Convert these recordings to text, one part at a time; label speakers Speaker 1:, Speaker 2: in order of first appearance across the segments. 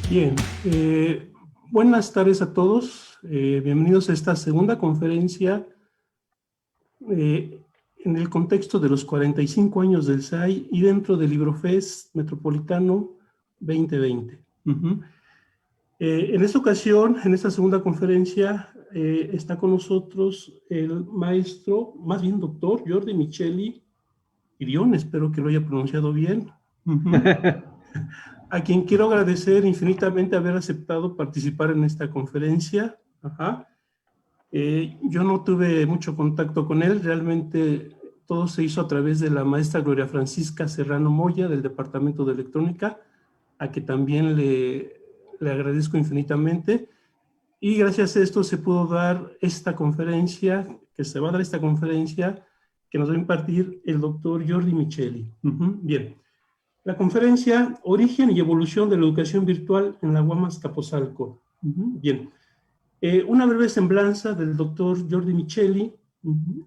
Speaker 1: Bien, buenas tardes a todos. Bienvenidos a esta segunda conferencia en el contexto de los 45 años del SAI y dentro del LibroFest Metropolitano 2020. En esta ocasión, en esta segunda conferencia, está con nosotros el maestro, más bien doctor, Jordi Micheli Irión, espero que lo haya pronunciado bien. A quien quiero agradecer infinitamente haber aceptado participar en esta conferencia. Yo no tuve mucho contacto con él, realmente todo se hizo a través de la maestra Gloria Francisca Serrano Moya del Departamento de Electrónica, a que también le agradezco infinitamente. Y gracias a esto se pudo dar esta conferencia, que se va a dar esta conferencia, que nos va a impartir el doctor Jordi Micheli. Bien. La conferencia Origen y Evolución de la Educación Virtual en la UAM Azcapotzalco. Bien. Una breve semblanza del doctor Jordi Micheli.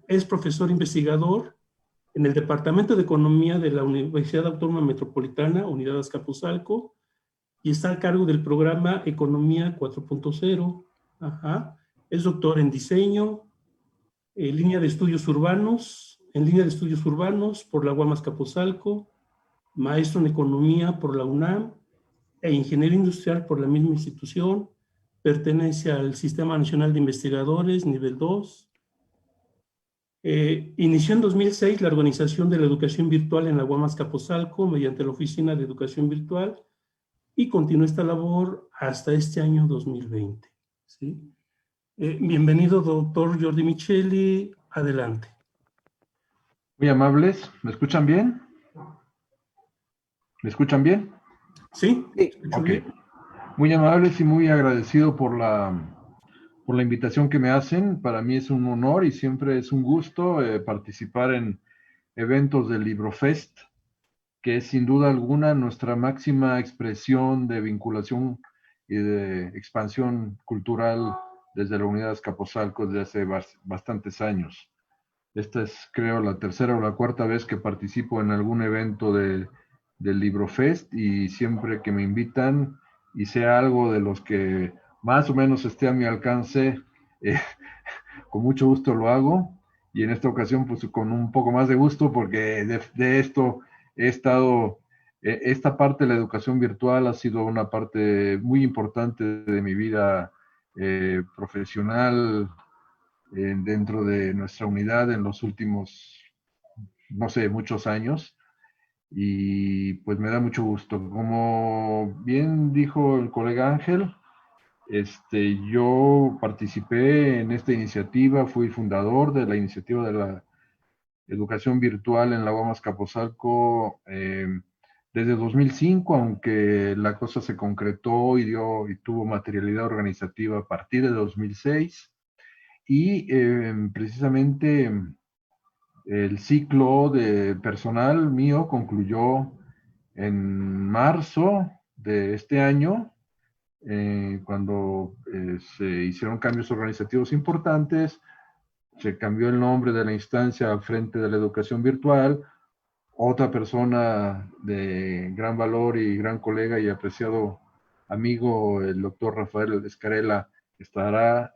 Speaker 1: Es profesor investigador en el Departamento de Economía de la Universidad Autónoma Metropolitana, Unidad Azcapotzalco, y está a cargo del programa Economía 4.0. Es doctor en diseño, en línea de estudios urbanos por la UAM Azcapotzalco, maestro en Economía por la UNAM e Ingeniero Industrial por la misma institución. Pertenece al Sistema Nacional de Investigadores, nivel 2. Inició en 2006 la organización de la educación virtual en la UAM Azcapotzalco mediante la Oficina de Educación Virtual y continuó esta labor hasta este año 2020. ¿Sí? Bienvenido, doctor Jordi Micheli. Adelante.
Speaker 2: Muy amables. ¿Me escuchan bien? ¿Me escuchan bien?
Speaker 1: Sí.
Speaker 2: Ok. Muy amables y muy agradecido por la invitación que me hacen. Para mí es un honor y siempre es un gusto participar en eventos del LibroFest, que es sin duda alguna nuestra máxima expresión de vinculación y de expansión cultural desde la Unidad Azcapotzalco desde hace bastantes años. Esta es, creo, la tercera o la cuarta vez que participo en algún evento del LibroFest y siempre que me invitan y sea algo de los que más o menos esté a mi alcance, con mucho gusto lo hago. Y en esta ocasión, pues con un poco más de gusto, porque de esto he estado, esta parte de la educación virtual ha sido una parte muy importante de mi vida profesional, dentro de nuestra unidad en los últimos, no sé, muchos años, y pues me da mucho gusto. Como bien dijo el colega Ángel, yo participé en esta iniciativa, fui fundador de la iniciativa de la educación virtual en la UAM Azcapotzalco desde 2005, aunque la cosa se concretó y tuvo materialidad organizativa a partir de 2006. Y precisamente el ciclo de personal mío concluyó en marzo de este año, cuando se hicieron cambios organizativos importantes, se cambió el nombre de la instancia al frente de la educación virtual. Otra persona de gran valor y gran colega y apreciado amigo, el doctor Rafael Escarela,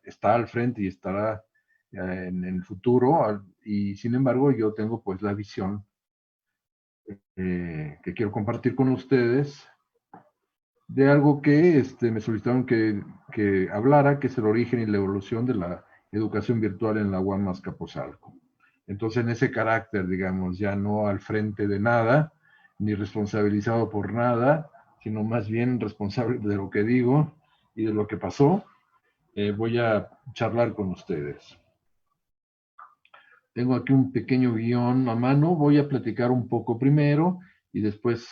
Speaker 2: está al frente y estará en el futuro, y sin embargo yo tengo pues la visión que quiero compartir con ustedes de algo que me solicitaron que hablara, que es el origen y la evolución de la educación virtual en la UAM Azcapotzalco. Entonces, en ese carácter, digamos, ya no al frente de nada, ni responsabilizado por nada, sino más bien responsable de lo que digo y de lo que pasó, voy a charlar con ustedes. Tengo aquí un pequeño guión a mano, voy a platicar un poco primero y después,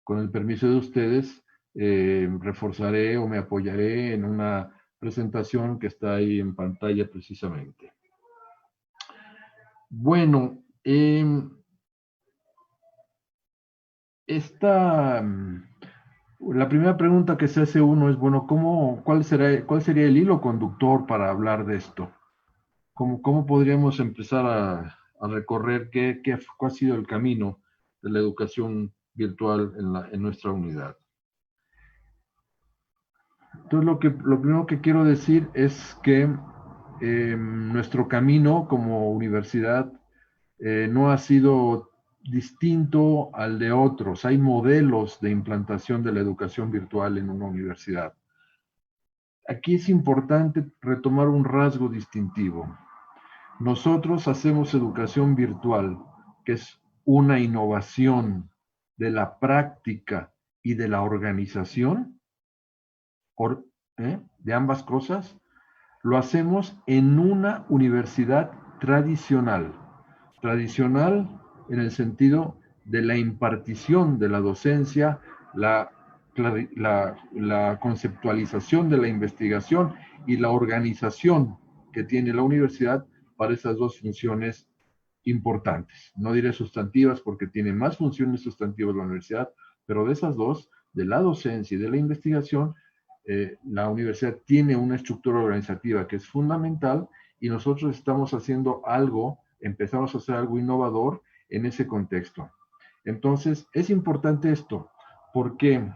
Speaker 2: con el permiso de ustedes, reforzaré o me apoyaré en una presentación que está ahí en pantalla precisamente. Bueno, la primera pregunta que se hace uno es, bueno, ¿cuál sería el hilo conductor para hablar de esto? ¿Cómo podríamos empezar a recorrer cuál ha sido el camino de la educación virtual en nuestra unidad? Entonces, lo primero que quiero decir es que nuestro camino como universidad no ha sido distinto al de otros. Hay modelos de implantación de la educación virtual en una universidad. Aquí es importante retomar un rasgo distintivo. Nosotros hacemos educación virtual, que es una innovación de la práctica y de la organización, de ambas cosas. Lo hacemos en una universidad tradicional. Tradicional en el sentido de la impartición de la docencia, la conceptualización de la investigación y la organización que tiene la universidad para esas dos funciones importantes. No diré sustantivas porque tiene más funciones sustantivas la universidad, pero de esas dos, de la docencia y de la investigación, la universidad tiene una estructura organizativa que es fundamental y nosotros estamos haciendo algo, empezamos a hacer algo innovador en ese contexto. Entonces, es importante esto, porque,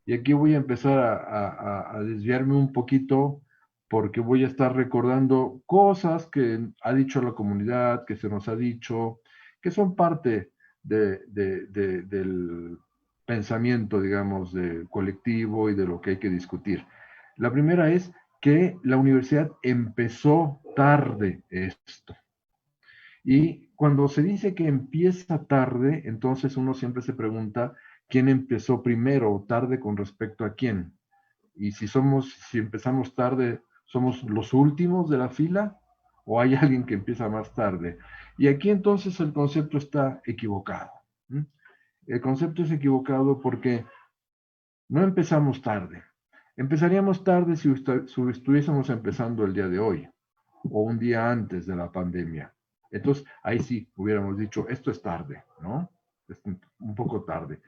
Speaker 2: y aquí voy a empezar a desviarme un poquito, porque voy a estar recordando cosas que ha dicho la comunidad, que se nos ha dicho, que son parte del pensamiento, digamos, del colectivo y de lo que hay que discutir. La primera es que la universidad empezó tarde esto. Y cuando se dice que empieza tarde, entonces uno siempre se pregunta quién empezó primero o tarde con respecto a quién. Y si empezamos tarde, ¿somos los últimos de la fila o hay alguien que empieza más tarde? Y aquí entonces el concepto está equivocado. El concepto es equivocado porque no empezamos tarde. Empezaríamos tarde si estuviésemos empezando el día de hoy o un día antes de la pandemia. Entonces, ahí sí hubiéramos dicho, esto es tarde, ¿no? Es un poco tarde.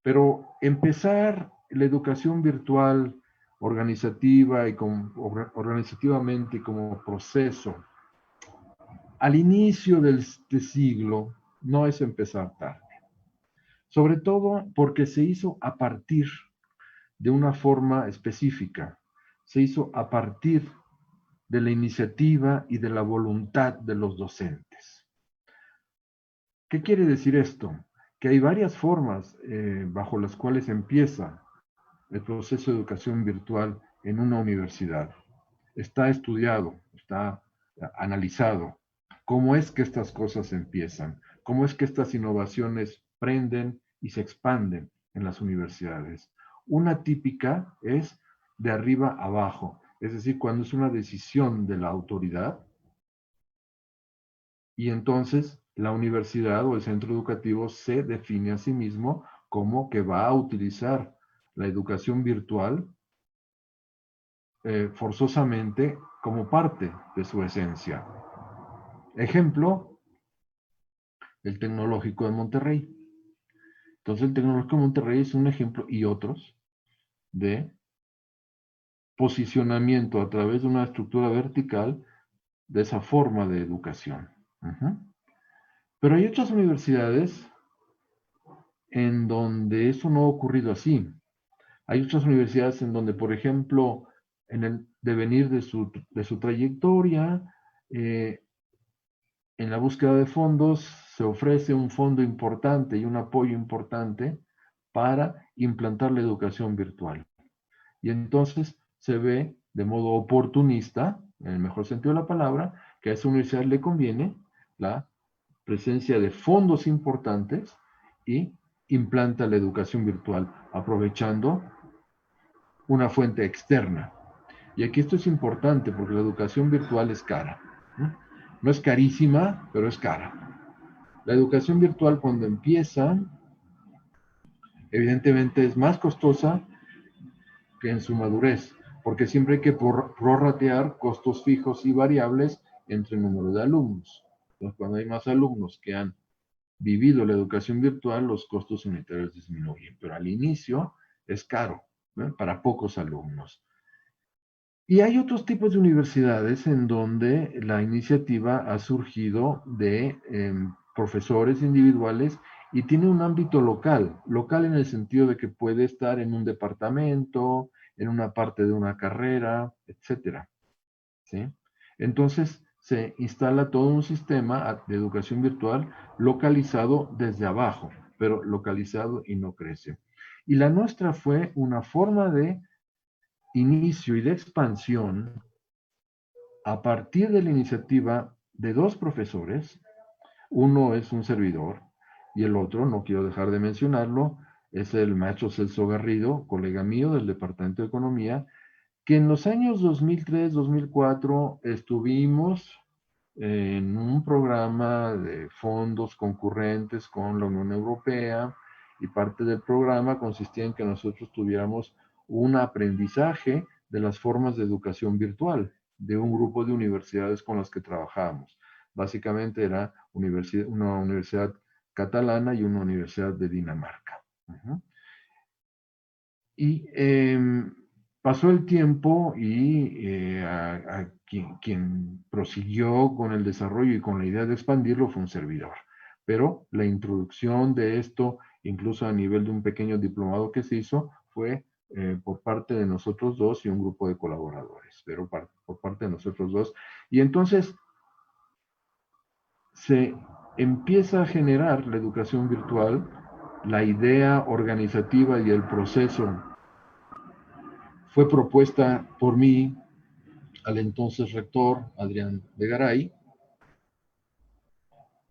Speaker 2: Pero empezar la educación virtual organizativa y organizativamente como proceso al inicio del siglo no es empezar tarde. Sobre todo porque se hizo a partir de una forma específica. Se hizo a partir de la iniciativa y de la voluntad de los docentes. ¿Qué quiere decir esto? Que hay varias formas bajo las cuales empieza el proceso de educación virtual en una universidad. Está estudiado, está analizado cómo es que estas cosas empiezan, cómo es que estas innovaciones prenden y se expanden en las universidades. Una típica es de arriba abajo, es decir, cuando es una decisión de la autoridad y entonces la universidad o el centro educativo se define a sí mismo como que va a utilizar la educación virtual forzosamente como parte de su esencia. Ejemplo, el Tecnológico de Monterrey. Entonces el Tecnológico de Monterrey es un ejemplo y otros de posicionamiento a través de una estructura vertical de esa forma de educación. Pero hay otras universidades en donde eso no ha ocurrido así. Hay otras universidades en donde, por ejemplo, en el devenir de su trayectoria, en la búsqueda de fondos se ofrece un fondo importante y un apoyo importante para implantar la educación virtual. Y entonces se ve de modo oportunista, en el mejor sentido de la palabra, que a esa universidad le conviene la presencia de fondos importantes y implanta la educación virtual, aprovechando una fuente externa. Y aquí esto es importante porque la educación virtual es cara. No es carísima, pero es cara. La educación virtual cuando empieza, evidentemente es más costosa que en su madurez, porque siempre hay que prorratear costos fijos y variables entre el número de alumnos. Entonces, cuando hay más alumnos que han vivido la educación virtual, los costos unitarios disminuyen, pero al inicio es caro, ¿no? Para pocos alumnos. Y hay otros tipos de universidades en donde la iniciativa ha surgido de profesores individuales y tiene un ámbito local, local en el sentido de que puede estar en un departamento, en una parte de una carrera, etcétera, ¿sí? Entonces, se instala todo un sistema de educación virtual localizado desde abajo, pero localizado y no crece. Y la nuestra fue una forma de inicio y de expansión a partir de la iniciativa de dos profesores. Uno es un servidor y el otro, no quiero dejar de mencionarlo, es el maestro Celso Garrido, colega mío del Departamento de Economía, que en los años 2003-2004 estuvimos en un programa de fondos concurrentes con la Unión Europea, y parte del programa consistía en que nosotros tuviéramos un aprendizaje de las formas de educación virtual de un grupo de universidades con las que trabajábamos. Básicamente era una universidad catalana y una universidad de Dinamarca. Y pasó el tiempo y quien prosiguió con el desarrollo y con la idea de expandirlo fue un servidor. Pero la introducción de esto, incluso a nivel de un pequeño diplomado que se hizo, fue por parte de nosotros dos y un grupo de colaboradores, pero por parte de nosotros dos. Y entonces se empieza a generar la educación virtual, la idea organizativa y el proceso fue propuesta por mí al entonces rector Adrián de Garay,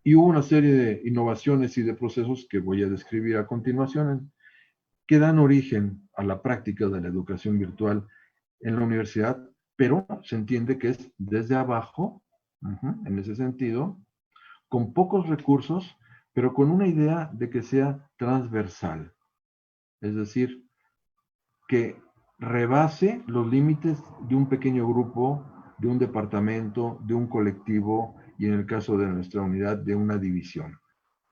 Speaker 2: y hubo una serie de innovaciones y de procesos que voy a describir a continuación que dan origen a la práctica de la educación virtual en la universidad, pero se entiende que es desde abajo, en ese sentido, con pocos recursos, pero con una idea de que sea transversal, es decir, que rebase los límites de un pequeño grupo, de un departamento, de un colectivo y en el caso de nuestra unidad, de una división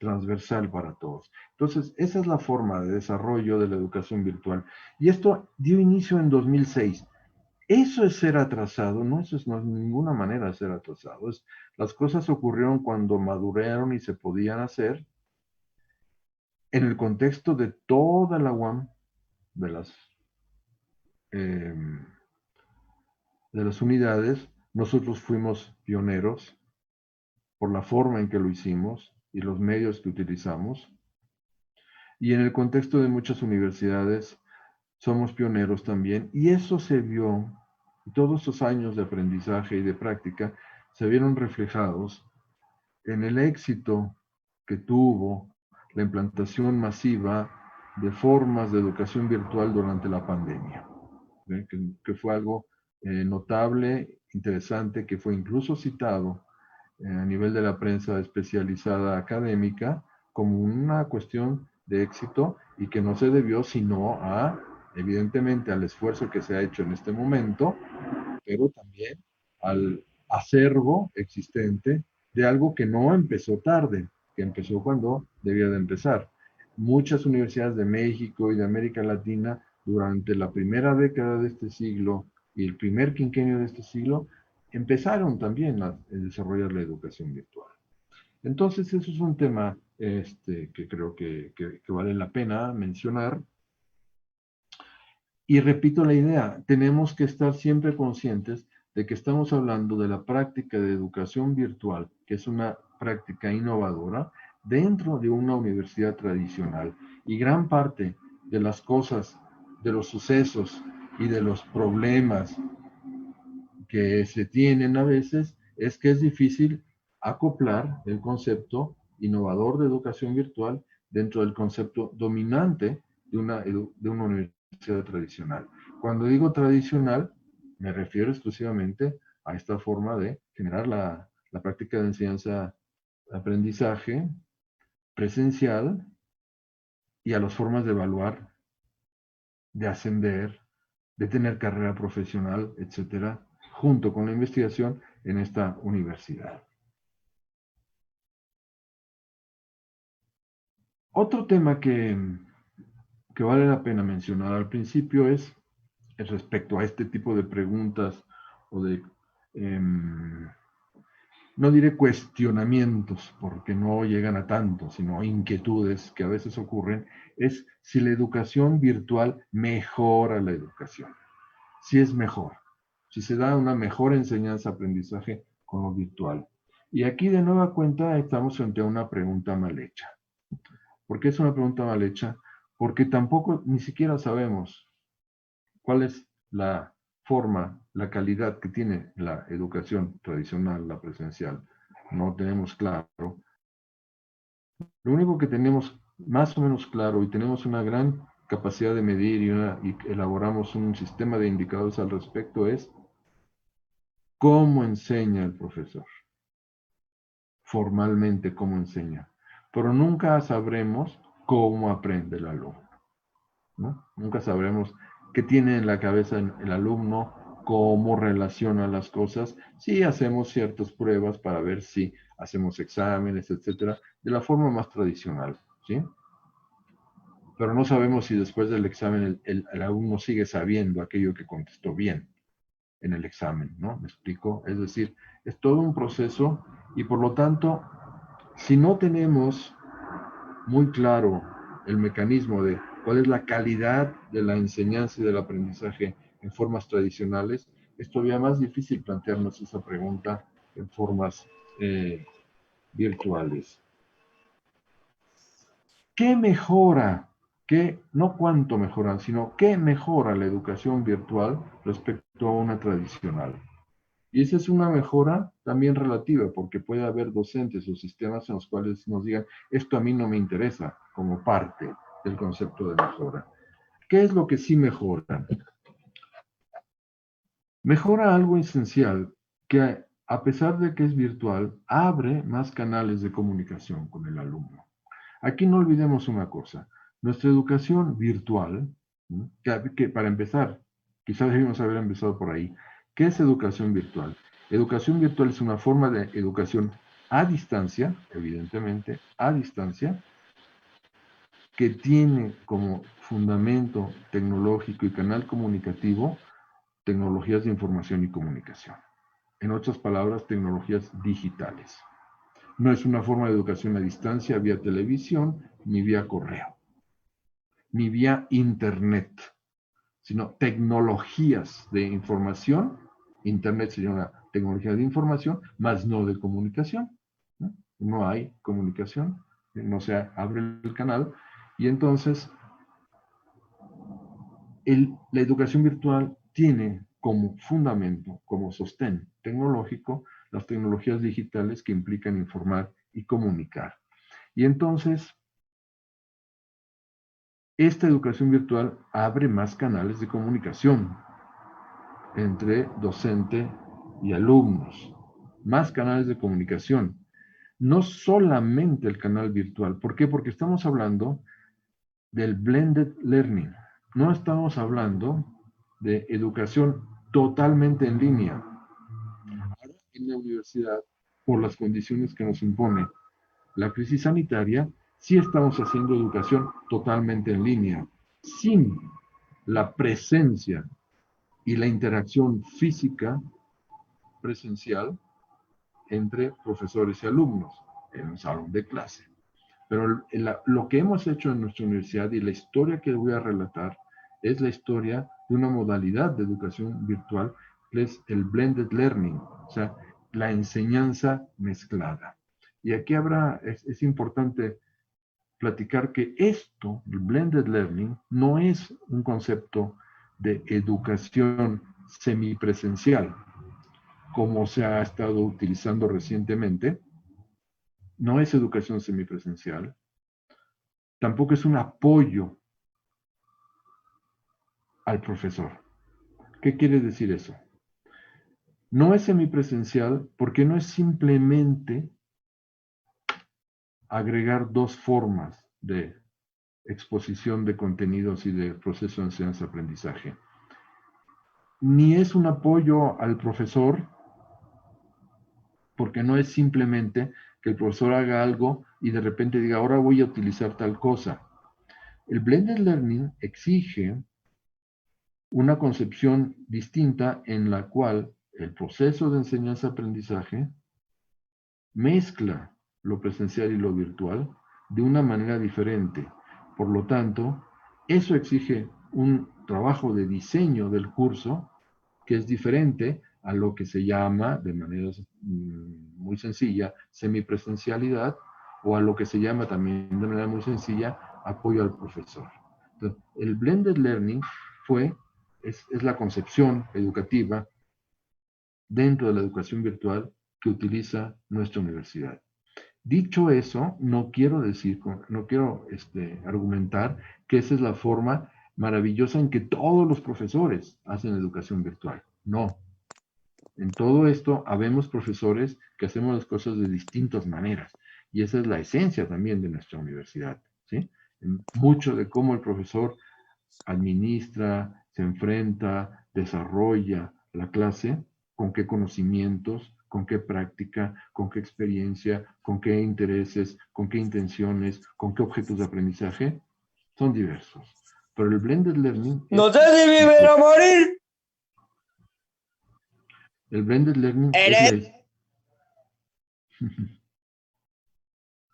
Speaker 2: transversal para todos. Entonces, esa es la forma de desarrollo de la educación virtual. Y esto dio inicio en 2006. Eso es ser atrasado, no, eso no es ninguna manera de ser atrasado. Las cosas ocurrieron cuando maduraron y se podían hacer en el contexto de toda la UAM, de eh, de las unidades. Nosotros fuimos pioneros por la forma en que lo hicimos y los medios que utilizamos. Y en el contexto de muchas universidades somos pioneros también. Y eso se vio, todos esos años de aprendizaje y de práctica se vieron reflejados en el éxito que tuvo la implantación masiva de formas de educación virtual durante la pandemia, que fue algo notable, interesante, que fue incluso citado a nivel de la prensa especializada académica como una cuestión de éxito y que no se debió sino a, evidentemente, al esfuerzo que se ha hecho en este momento, pero también al acervo existente de algo que no empezó tarde, que empezó cuando debía de empezar. Muchas universidades de México y de América Latina durante la primera década de este siglo y el primer quinquenio de este siglo empezaron también a desarrollar la educación virtual. Entonces, eso es un tema que creo que vale la pena mencionar. Y repito la idea, tenemos que estar siempre conscientes de que estamos hablando de la práctica de educación virtual, que es una práctica innovadora dentro de una universidad tradicional. Y gran parte de las cosas, de los sucesos y de los problemas que se tienen a veces es que es difícil acoplar el concepto innovador de educación virtual dentro del concepto dominante de una universidad tradicional. Cuando digo tradicional, me refiero exclusivamente a esta forma de generar la práctica de enseñanza-aprendizaje presencial y a las formas de evaluar, de ascender, de tener carrera profesional, etcétera, junto con la investigación en esta universidad. Otro tema que vale la pena mencionar al principio es respecto a este tipo de preguntas o de, no diré cuestionamientos, porque no llegan a tanto, sino inquietudes que a veces ocurren, es si la educación virtual mejora la educación. si es mejor, si se da una mejor enseñanza-aprendizaje con lo virtual. Y aquí de nueva cuenta estamos frente a una pregunta mal hecha. ¿Por qué es una pregunta mal hecha? Porque tampoco ni siquiera sabemos cuál es la forma, la calidad que tiene la educación tradicional, la presencial. No tenemos claro. Lo único que tenemos más o menos claro y tenemos una gran capacidad de medir y elaboramos un sistema de indicadores al respecto es cómo enseña el profesor, formalmente cómo enseña, pero nunca sabremos cómo aprende el alumno, ¿no? Nunca sabremos qué tiene en la cabeza el alumno, cómo relaciona las cosas, si hacemos ciertas pruebas para ver si hacemos exámenes, etcétera, de la forma más tradicional, ¿sí? Pero no sabemos si después del examen el alumno sigue sabiendo aquello que contestó bien en el examen, ¿no? ¿Me explico? Es decir, es todo un proceso y por lo tanto, si no tenemos muy claro el mecanismo de cuál es la calidad de la enseñanza y del aprendizaje en formas tradicionales, es todavía más difícil plantearnos esa pregunta en formas virtuales. ¿Qué mejora? No cuánto mejora, sino qué mejora la educación virtual respecto a una tradicional? Y esa es una mejora también relativa, porque puede haber docentes o sistemas en los cuales nos digan, esto a mí no me interesa, como parte del concepto de mejora. ¿Qué es lo que sí mejora? Mejora algo esencial, que a pesar de que es virtual, abre más canales de comunicación con el alumno. Aquí no olvidemos una cosa, nuestra educación virtual, que para empezar, quizás debimos haber empezado por ahí, ¿qué es educación virtual? Educación virtual es una forma de educación a distancia, evidentemente, a distancia, que tiene como fundamento tecnológico y canal comunicativo tecnologías de información y comunicación. En otras palabras, tecnologías digitales. No es una forma de educación a distancia vía televisión ni vía correo, ni vía internet, sino tecnologías de información. Internet sería una tecnología de información, más no de comunicación. No hay comunicación, no se abre el canal. Y entonces, la educación virtual tiene como fundamento, como sostén tecnológico, las tecnologías digitales que implican informar y comunicar. Y entonces, esta educación virtual abre más canales de comunicación entre docente y alumnos, más canales de comunicación. No solamente el canal virtual. ¿Por qué? Porque estamos hablando del blended learning. No estamos hablando de educación totalmente en línea. Ahora en la universidad, por las condiciones que nos impone la crisis sanitaria, sí estamos haciendo educación totalmente en línea, sin la presencia y la interacción física presencial entre profesores y alumnos en un salón de clase. Pero lo que hemos hecho en nuestra universidad y la historia que voy a relatar es la historia de una modalidad de educación virtual que es el blended learning, o sea, la enseñanza mezclada. Y aquí es importante platicar que esto, el blended learning, no es un concepto de educación semipresencial, como se ha estado utilizando recientemente. No es educación semipresencial, tampoco es un apoyo al profesor. ¿Qué quiere decir eso? No es semipresencial porque no es simplemente agregar dos formas de exposición de contenidos y de proceso de enseñanza-aprendizaje. Ni es un apoyo al profesor porque no es simplemente que el profesor haga algo y de repente diga, ahora voy a utilizar tal cosa. El blended learning exige una concepción distinta en la cual el proceso de enseñanza-aprendizaje mezcla lo presencial y lo virtual de una manera diferente. Por lo tanto, eso exige un trabajo de diseño del curso que es diferente a lo que se llama, de manera muy sencilla, semipresencialidad, o a lo que se llama también de manera muy sencilla, apoyo al profesor. Entonces, el blended learning es la concepción educativa dentro de la educación virtual que utiliza nuestra universidad. Dicho eso, no quiero decir, no quiero argumentar que esa es la forma maravillosa en que todos los profesores hacen educación virtual. No. En todo esto, habemos profesores que hacemos las cosas de distintas maneras. Y esa es la esencia también de nuestra universidad. ¿Sí? Mucho de cómo el profesor administra, se enfrenta, desarrolla la clase, con qué conocimientos, con qué práctica, con qué experiencia, con qué intereses, con qué intenciones, con qué objetos de aprendizaje, son diversos. Pero el blended learning...
Speaker 3: No sé si vivir o morir.
Speaker 2: El blended learning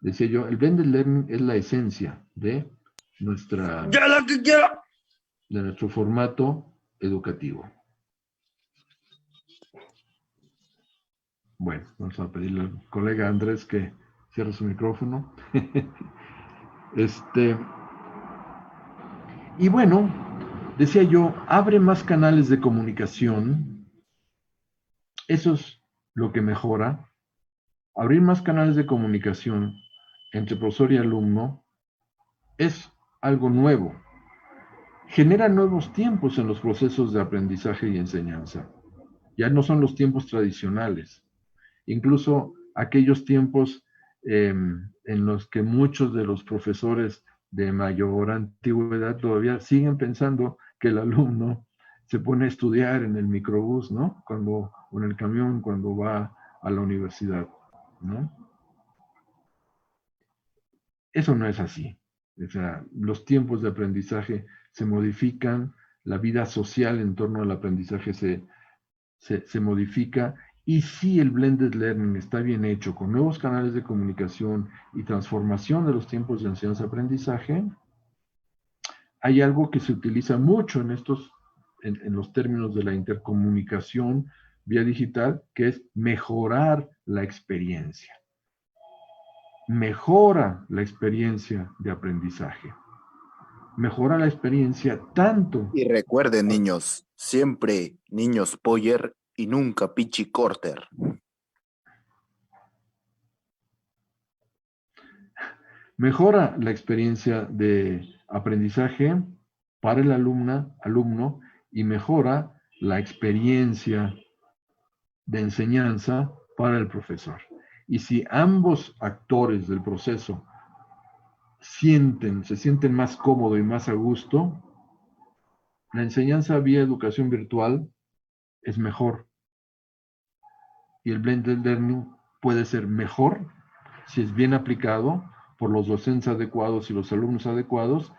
Speaker 2: decía yo, el blended learning es la esencia de nuestro formato educativo. Bueno, vamos a pedirle al colega Andrés que cierre su micrófono. Y bueno, decía yo, abre más canales de comunicación. Eso es lo que mejora. Abrir más canales de comunicación entre profesor y alumno es algo nuevo. Genera nuevos tiempos en los procesos de aprendizaje y enseñanza. Ya no son los tiempos tradicionales. Incluso aquellos tiempos en los que muchos de los profesores de mayor antigüedad todavía siguen pensando que el alumno se pone a estudiar en el microbús, ¿no? O en el camión cuando va a la universidad, ¿no? Eso no es así. O sea, los tiempos de aprendizaje se modifican, la vida social en torno al aprendizaje se modifica, y si el blended learning está bien hecho, con nuevos canales de comunicación y transformación de los tiempos de enseñanza-aprendizaje, hay algo que se utiliza mucho en los términos de la intercomunicación vía digital, que es mejorar la experiencia. Mejora la experiencia de aprendizaje. Mejora la experiencia tanto...
Speaker 4: Y recuerden, niños, siempre niños Poyer y nunca Pichi Corter.
Speaker 2: Mejora la experiencia de aprendizaje para el alumno, y mejora la experiencia de enseñanza para el profesor. Y si ambos actores del proceso se sienten más cómodos y más a gusto, la enseñanza vía educación virtual es mejor. Y el blended learning puede ser mejor si es bien aplicado por los docentes adecuados y los alumnos adecuados,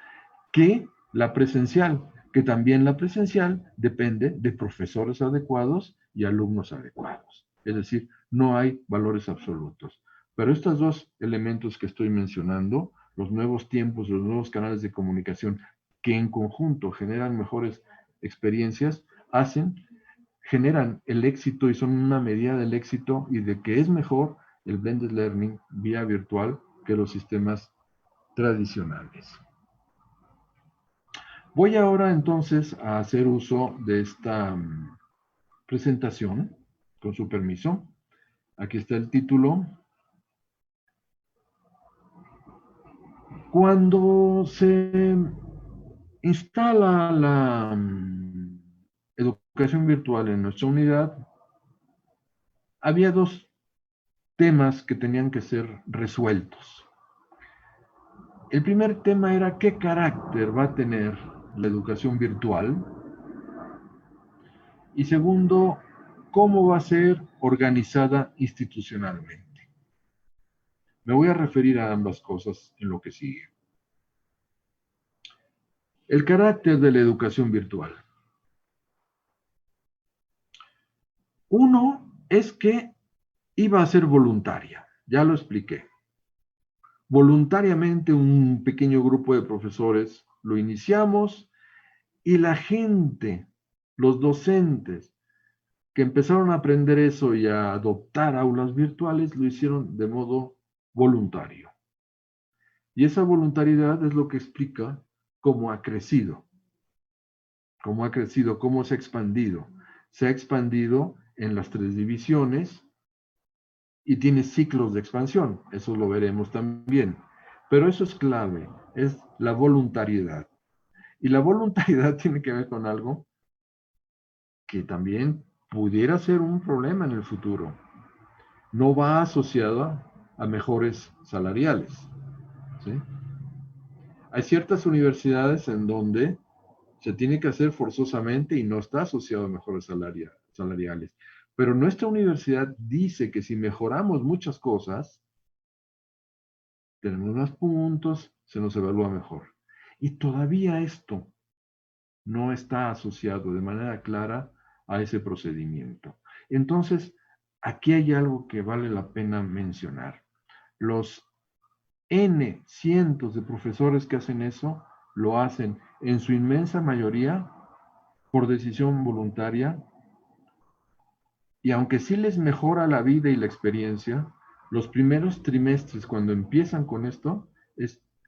Speaker 2: que la presencial, que también la presencial depende de profesores adecuados y alumnos adecuados. Es decir, no hay valores absolutos. Pero estos dos elementos que estoy mencionando, los nuevos tiempos, los nuevos canales de comunicación que en conjunto generan mejores experiencias, generan el éxito y son una medida del éxito y de que es mejor el blended learning vía virtual que los sistemas tradicionales. Voy ahora entonces a hacer uso de esta presentación, con su permiso. Aquí está el título. Cuando se instala la educación virtual en nuestra unidad, había dos temas que tenían que ser resueltos. El primer tema era qué carácter va a tener la educación virtual, y segundo, cómo va a ser organizada institucionalmente. Me voy a referir a ambas cosas en lo que sigue. El carácter de la educación virtual. Uno es que iba a ser voluntaria, ya lo expliqué. Voluntariamente un pequeño grupo de profesores lo iniciamos, y la gente, los docentes que empezaron a aprender eso y a adoptar aulas virtuales, lo hicieron de modo voluntario. Y esa voluntariedad es lo que explica cómo ha crecido, cómo se ha expandido. Se ha expandido en las 3 divisiones y tiene ciclos de expansión, eso lo veremos también. Pero eso es clave, es la voluntariedad. Y la voluntariedad tiene que ver con algo que también pudiera ser un problema en el futuro. No va asociada a mejores salariales, ¿sí? Hay ciertas universidades en donde se tiene que hacer forzosamente y no está asociado a mejores salariales. Pero nuestra universidad dice que si mejoramos muchas cosas, tenemos más puntos, se nos evalúa mejor. Y todavía esto no está asociado de manera clara a ese procedimiento. Entonces, aquí hay algo que vale la pena mencionar. Los N cientos de profesores que hacen eso, lo hacen en su inmensa mayoría por decisión voluntaria, y aunque sí les mejora la vida y la experiencia, los primeros trimestres cuando empiezan con esto,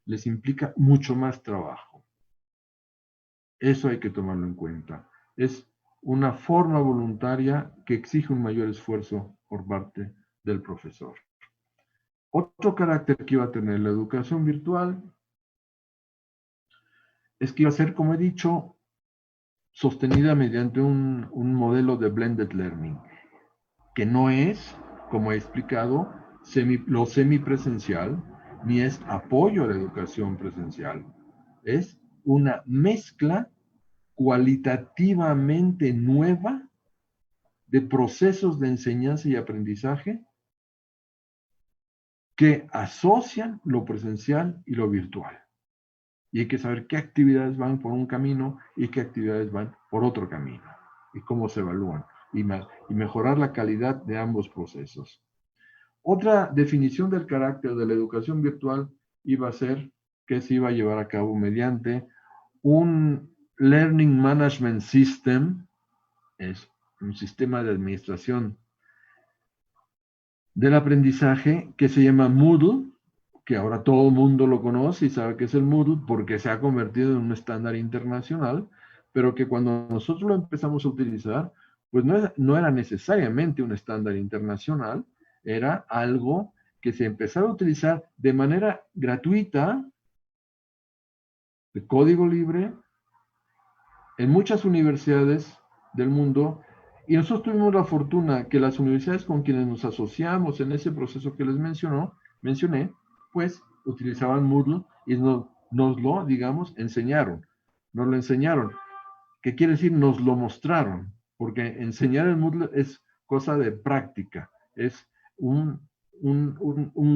Speaker 2: les implica mucho más trabajo. Eso hay que tomarlo en cuenta. Es una forma voluntaria que exige un mayor esfuerzo por parte del profesor. Otro carácter que iba a tener la educación virtual es que iba a ser, como he dicho, sostenida mediante un modelo de blended learning, que no es, como he explicado, lo semipresencial, ni es apoyo a la educación presencial. Es una mezcla cualitativamente nueva de procesos de enseñanza y aprendizaje que asocian lo presencial y lo virtual. Y hay que saber qué actividades van por un camino y qué actividades van por otro camino, y cómo se evalúan, y mejorar la calidad de ambos procesos. Otra definición del carácter de la educación virtual iba a ser que se iba a llevar a cabo mediante un Learning Management System, es un sistema de administración del aprendizaje que se llama Moodle, que ahora todo el mundo lo conoce y sabe que es el Moodle porque se ha convertido en un estándar internacional, pero que cuando nosotros lo empezamos a utilizar, pues no era necesariamente un estándar internacional, era algo que se empezaba a utilizar de manera gratuita, de código libre, en muchas universidades del mundo, y nosotros tuvimos la fortuna que las universidades con quienes nos asociamos en ese proceso que les mencioné, pues utilizaban Moodle y nos lo, digamos, enseñaron. Nos lo enseñaron. ¿Qué quiere decir? Nos lo mostraron, porque enseñar el Moodle es cosa de práctica, es un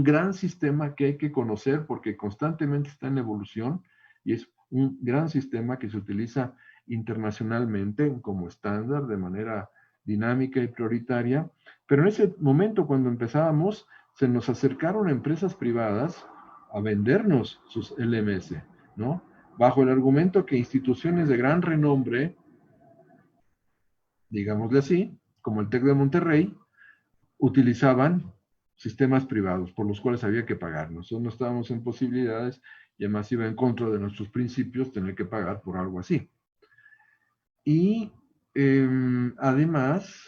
Speaker 2: gran sistema que hay que conocer porque constantemente está en evolución y es un gran sistema que se utiliza internacionalmente como estándar de manera dinámica y prioritaria, pero en ese momento cuando empezábamos se nos acercaron empresas privadas a vendernos sus LMS, ¿no? Bajo el argumento que instituciones de gran renombre, digámosle así, como el TEC de Monterrey, utilizaban sistemas privados por los cuales había que pagar. Nosotros no estábamos en posibilidades y además iba en contra de nuestros principios tener que pagar por algo así. Y además,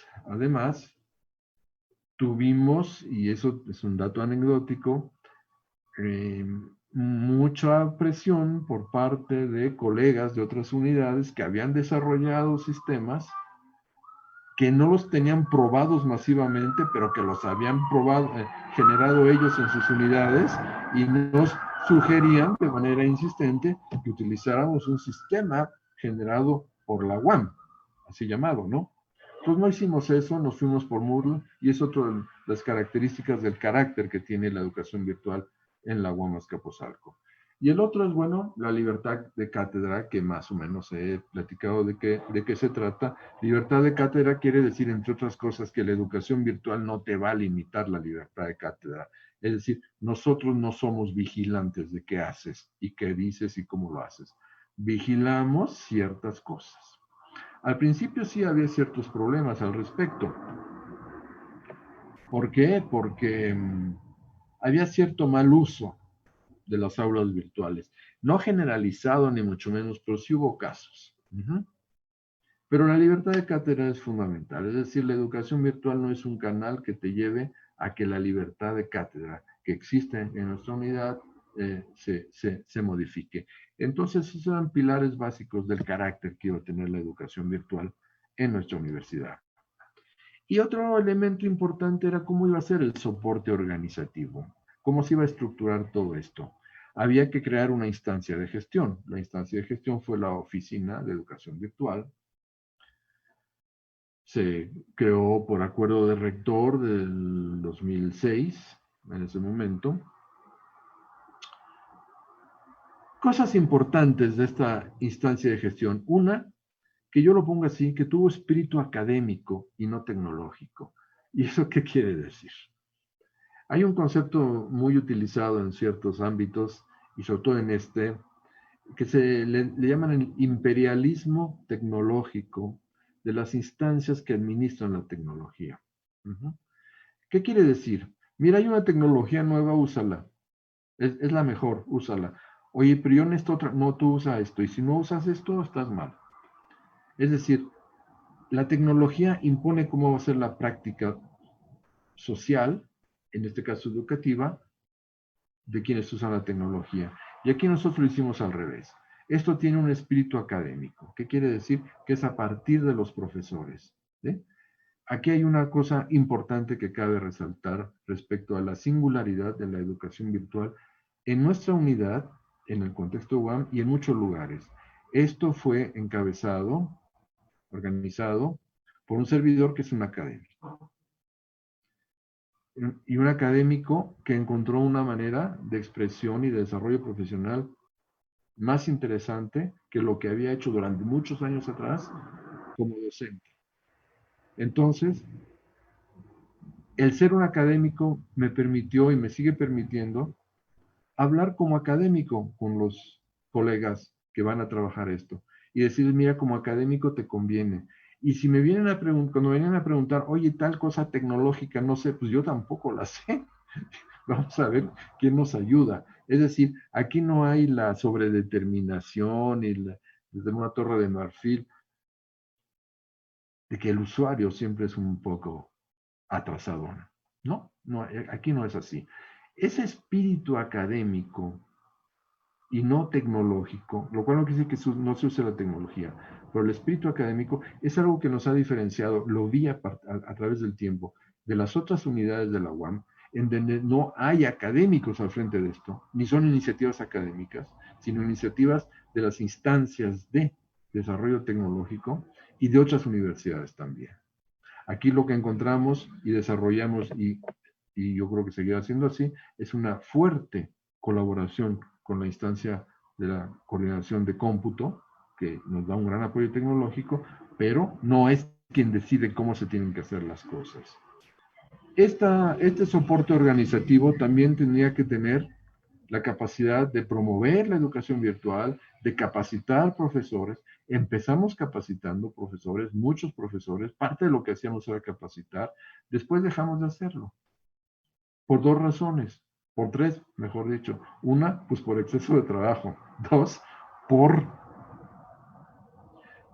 Speaker 2: tuvimos, y eso es un dato anecdótico, mucha presión por parte de colegas de otras unidades que habían desarrollado sistemas que no los tenían probados masivamente, pero que los habían generado ellos en sus unidades y nos sugerían de manera insistente que utilizáramos un sistema generado por la UAM, así llamado, ¿no? Entonces no hicimos eso, nos fuimos por Moodle y es otra de las características del carácter que tiene la educación virtual en la UAM Azcapotzalco. Y el otro es, bueno, la libertad de cátedra, que más o menos he platicado de qué se trata. Libertad de cátedra quiere decir, entre otras cosas, que la educación virtual no te va a limitar la libertad de cátedra. Es decir, nosotros no somos vigilantes de qué haces y qué dices y cómo lo haces. Vigilamos ciertas cosas. Al principio sí había ciertos problemas al respecto. ¿Por qué? Porque había cierto mal uso de las aulas virtuales. No generalizado ni mucho menos, pero sí hubo casos. Pero la libertad de cátedra es fundamental. Es decir, la educación virtual no es un canal que te lleve a que la libertad de cátedra que existe en nuestra unidad se modifique. Entonces, esos eran pilares básicos del carácter que iba a tener la educación virtual en nuestra universidad. Y otro elemento importante era cómo iba a ser el soporte organizativo, cómo se iba a estructurar todo esto. Había que crear una instancia de gestión. La instancia de gestión fue la Oficina de Educación Virtual. Se creó por acuerdo de rector del 2006, en ese momento. Cosas importantes de esta instancia de gestión. Una, que yo lo pongo así, que tuvo espíritu académico y no tecnológico. ¿Y eso qué quiere decir? Hay un concepto muy utilizado en ciertos ámbitos, y sobre todo en este, que le llaman el imperialismo tecnológico de las instancias que administran la tecnología. ¿Qué quiere decir? Mira, hay una tecnología nueva, úsala. Es la mejor, úsala. Oye, pero yo necesito otra. No, tú usa esto. Y si no usas esto, estás mal. Es decir, la tecnología impone cómo va a ser la práctica social, en este caso educativa, de quienes usan la tecnología. Y aquí nosotros lo hicimos al revés. Esto tiene un espíritu académico. ¿Qué quiere decir? Que es a partir de los profesores. ¿Sí? Aquí hay una cosa importante que cabe resaltar respecto a la singularidad de la educación virtual en nuestra unidad, en el contexto UAM y en muchos lugares. Esto fue encabezado, organizado por un servidor que es un académico. Y un académico que encontró una manera de expresión y de desarrollo profesional más interesante que lo que había hecho durante muchos años atrás como docente. Entonces, el ser un académico me permitió y me sigue permitiendo hablar como académico con los colegas que van a trabajar esto y decir, mira, como académico te conviene. Y si me vienen a preguntar, cuando me vienen a preguntar, oye, tal cosa tecnológica, no sé, pues yo tampoco la sé. Vamos a ver quién nos ayuda. Es decir, aquí no hay la sobredeterminación y desde una torre de marfil de que el usuario siempre es un poco atrasado. No, aquí no es así. Ese espíritu académico y no tecnológico, lo cual no quiere decir que no se use la tecnología, pero el espíritu académico es algo que nos ha diferenciado, lo vi a través del tiempo, de las otras unidades de la UAM, en donde no hay académicos al frente de esto, ni son iniciativas académicas, sino iniciativas de las instancias de desarrollo tecnológico y de otras universidades también. Aquí lo que encontramos y desarrollamos, y yo creo que seguirá siendo así, es una fuerte colaboración con la instancia de la coordinación de cómputo, que nos da un gran apoyo tecnológico, pero no es quien decide cómo se tienen que hacer las cosas. Este soporte organizativo también tendría que tener la capacidad de promover la educación virtual, de capacitar profesores. Empezamos capacitando profesores, muchos profesores, parte de lo que hacíamos era capacitar, después dejamos de hacerlo. Por dos razones, por tres, mejor dicho. Una, pues por exceso de trabajo. Dos, por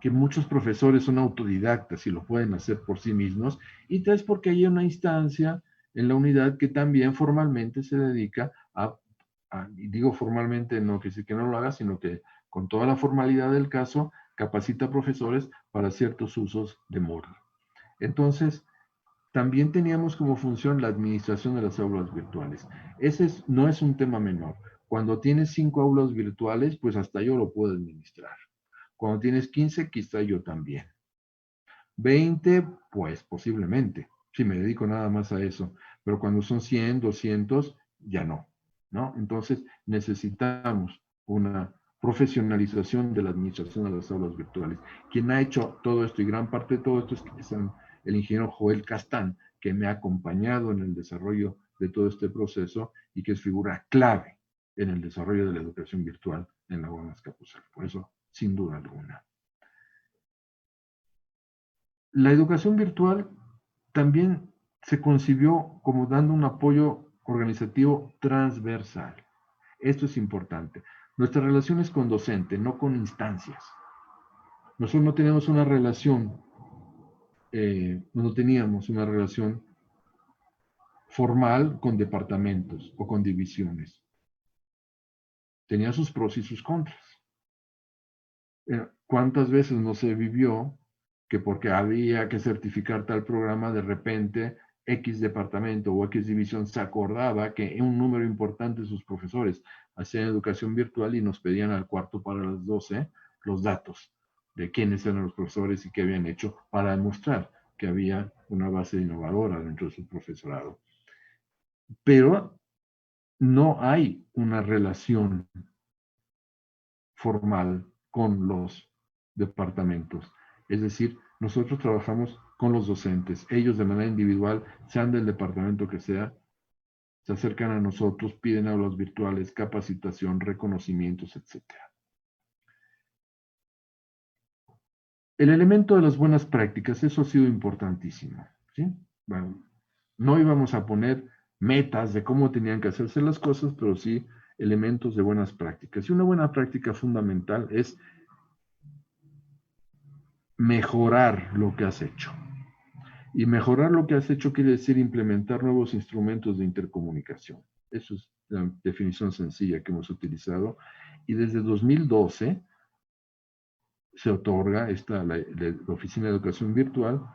Speaker 2: que muchos profesores son autodidactas y lo pueden hacer por sí mismos. Y tres, porque hay una instancia en la unidad que también formalmente se dedica y digo formalmente, no que sí que no lo haga, sino que con toda la formalidad del caso, capacita a profesores para ciertos usos de Moodle. Entonces, también teníamos como función la administración de las aulas virtuales. Ese no es un tema menor. Cuando tienes 5 aulas virtuales, pues hasta yo lo puedo administrar. Cuando tienes 15, quizá yo también. 20, pues posiblemente, si me dedico nada más a eso. Pero cuando son 100, 200, ya no, ¿no? Entonces necesitamos una profesionalización de la administración de las aulas virtuales. Quien ha hecho todo esto y gran parte de todo esto es el ingeniero Joel Castán, que me ha acompañado en el desarrollo de todo este proceso y que es figura clave en el desarrollo de la educación virtual en la UAM Azcapotzalco. Por eso, sin duda alguna. La educación virtual también se concibió como dando un apoyo organizativo transversal. Esto es importante. Nuestra relación es con docente, no con instancias. Nosotros no tenemos una relación, no teníamos una relación formal con departamentos o con divisiones. Tenía sus pros y sus contras. ¿Cuántas veces no se vivió que porque había que certificar tal programa, de repente X departamento o X división se acordaba que un número importante de sus profesores hacían educación virtual y nos pedían al cuarto para las 12 los datos de quiénes eran los profesores y qué habían hecho para demostrar que había una base innovadora dentro de su profesorado? Pero no hay una relación formal con los departamentos. Es decir, nosotros trabajamos con los docentes. Ellos de manera individual, sean del departamento que sea, se acercan a nosotros, piden aulas virtuales, capacitación, reconocimientos, etc. El elemento de las buenas prácticas, eso ha sido importantísimo. ¿Sí? Bueno, no íbamos a poner metas de cómo tenían que hacerse las cosas, pero sí elementos de buenas prácticas. Y una buena práctica fundamental es mejorar lo que has hecho. Y mejorar lo que has hecho quiere decir implementar nuevos instrumentos de intercomunicación. Eso es la definición sencilla que hemos utilizado. Y desde 2012 se otorga, la Oficina de Educación Virtual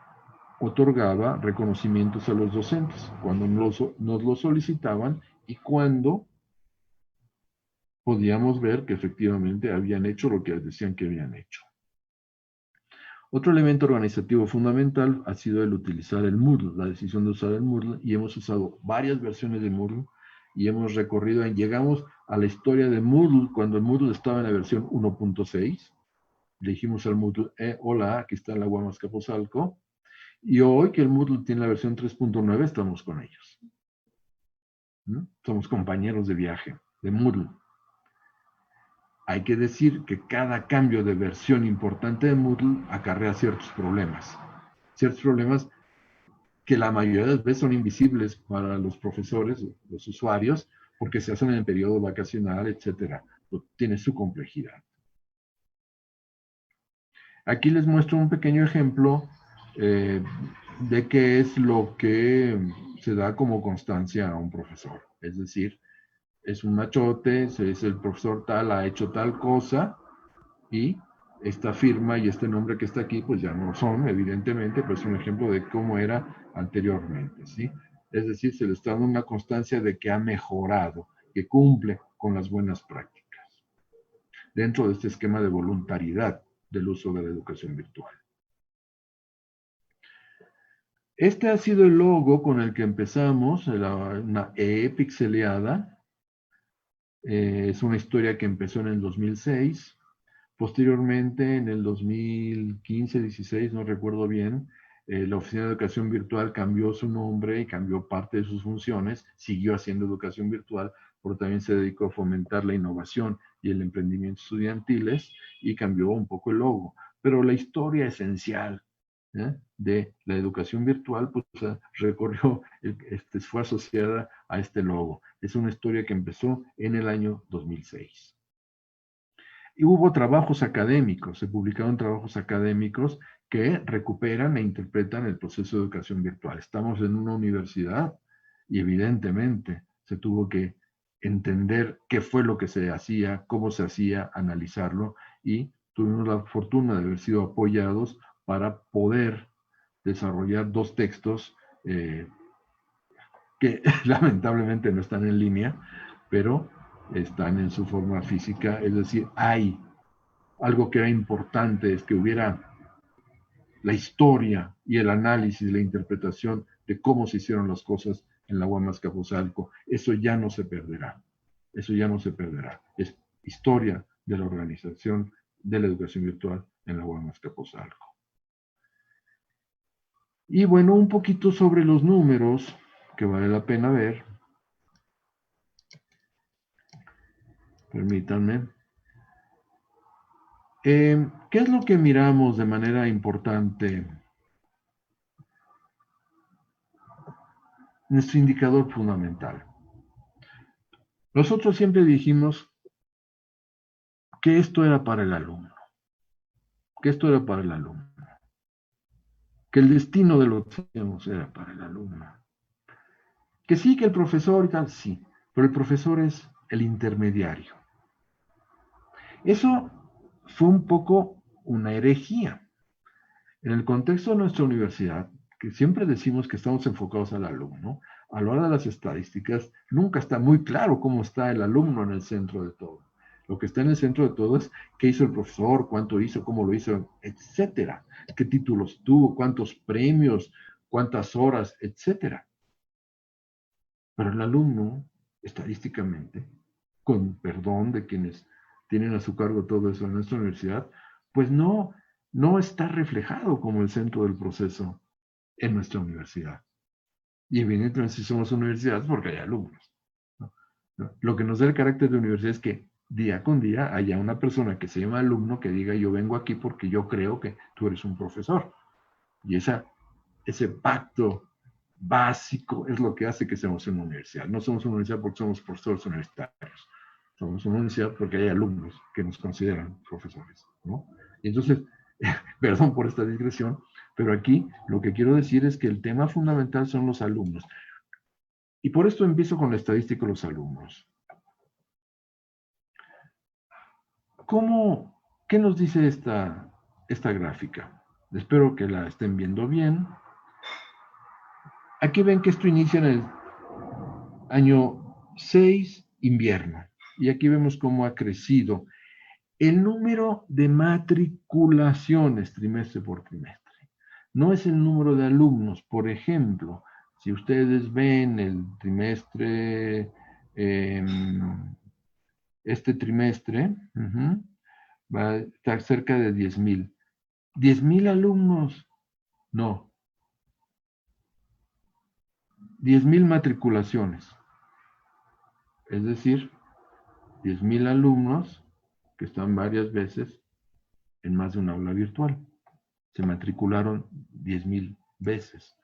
Speaker 2: otorgaba reconocimientos a los docentes cuando nos lo solicitaban y cuando podíamos ver que efectivamente habían hecho lo que decían que habían hecho. Otro elemento organizativo fundamental ha sido el utilizar el Moodle, la decisión de usar el Moodle, y hemos usado varias versiones de Moodle y hemos recorrido, llegamos a la historia de Moodle cuando el Moodle estaba en la versión 1.6. Le dijimos al Moodle, hola, aquí está la UAM Azcapotzalco, y hoy que el Moodle tiene la versión 3.9 estamos con ellos. ¿No? Somos compañeros de viaje de Moodle. Hay que decir que cada cambio de versión importante de Moodle acarrea ciertos problemas que la mayoría de las veces son invisibles para los profesores, los usuarios, porque se hacen en el periodo vacacional, etc. Tiene su complejidad. Aquí les muestro un pequeño ejemplo de qué es lo que se da como constancia a un profesor. Es decir, es un machote, es el profesor tal, ha hecho tal cosa, y esta firma y este nombre que está aquí, pues ya no son, evidentemente, pero es un ejemplo de cómo era anteriormente, ¿sí? Es decir, se le está dando una constancia de que ha mejorado, que cumple con las buenas prácticas, dentro de este esquema de voluntariedad del uso de la educación virtual. Este ha sido el logo con el que empezamos, una E pixeleada. Es una historia que empezó en el 2006. Posteriormente, en el 2015-16, no recuerdo bien, la Oficina de Educación Virtual cambió su nombre y cambió parte de sus funciones, siguió haciendo educación virtual, pero también se dedicó a fomentar la innovación y el emprendimiento estudiantiles y cambió un poco el logo. Pero la historia esencial de la educación virtual pues, recorrió, fue asociada a este logo. Es una historia que empezó en el año 2006. Y hubo trabajos académicos, se publicaron trabajos académicos que recuperan e interpretan el proceso de educación virtual. Estamos en una universidad y evidentemente se tuvo que entender qué fue lo que se hacía, cómo se hacía, analizarlo, y tuvimos la fortuna de haber sido apoyados para poder desarrollar 2 textos que lamentablemente no están en línea, pero están en su forma física, es decir, hay algo que era importante, es que hubiera la historia y el análisis, la interpretación de cómo se hicieron las cosas en la UAM Azcapotzalco. Eso ya no se perderá, eso ya no se perderá. Es historia de la organización de la educación virtual en la UAM Azcapotzalco. Y bueno, un poquito sobre los números que vale la pena ver. Permítanme. ¿Qué es lo que miramos de manera importante nuestro indicador fundamental. Nosotros siempre dijimos que esto era para el alumno, que esto era para el alumno, que el destino de lo que hacíamos era para el alumno. Que sí, que el profesor y tal, sí, pero el profesor es el intermediario. Eso fue un poco una herejía. En el contexto de nuestra universidad, que siempre decimos que estamos enfocados al alumno, a la hora de las estadísticas, nunca está muy claro cómo está el alumno en el centro de todo. Lo que está en el centro de todo es qué hizo el profesor, cuánto hizo, cómo lo hizo, etcétera. Qué títulos tuvo, cuántos premios, cuántas horas, etcétera. Pero el alumno, estadísticamente, con perdón de quienes tienen a su cargo todo eso en nuestra universidad, pues no está reflejado como el centro del proceso en nuestra universidad. Y evidentemente si somos universidad porque hay alumnos, ¿no? Lo que nos da el carácter de universidad es que día con día haya una persona que se llama alumno que diga yo vengo aquí porque yo creo que tú eres un profesor. Y ese pacto básico es lo que hace que seamos una universidad. No somos una universidad porque somos profesores universitarios. Somos una universidad porque hay alumnos que nos consideran profesores, ¿no? Y entonces, perdón por esta digresión, pero aquí lo que quiero decir es que el tema fundamental son los alumnos. Y por esto empiezo con la estadística de los alumnos. ¿Qué nos dice esta gráfica? Espero que la estén viendo bien. Aquí ven que esto inicia en el año 6, invierno. Y aquí vemos cómo ha crecido el número de matriculaciones trimestre por trimestre. No es el número de alumnos. Por ejemplo, si ustedes ven el trimestre, este trimestre, va a estar cerca de 10,000. ¿10,000 alumnos? No. 10,000 matriculaciones. Es decir, 10,000 alumnos que están varias veces en más de un aula virtual. Se matricularon 10,000 veces.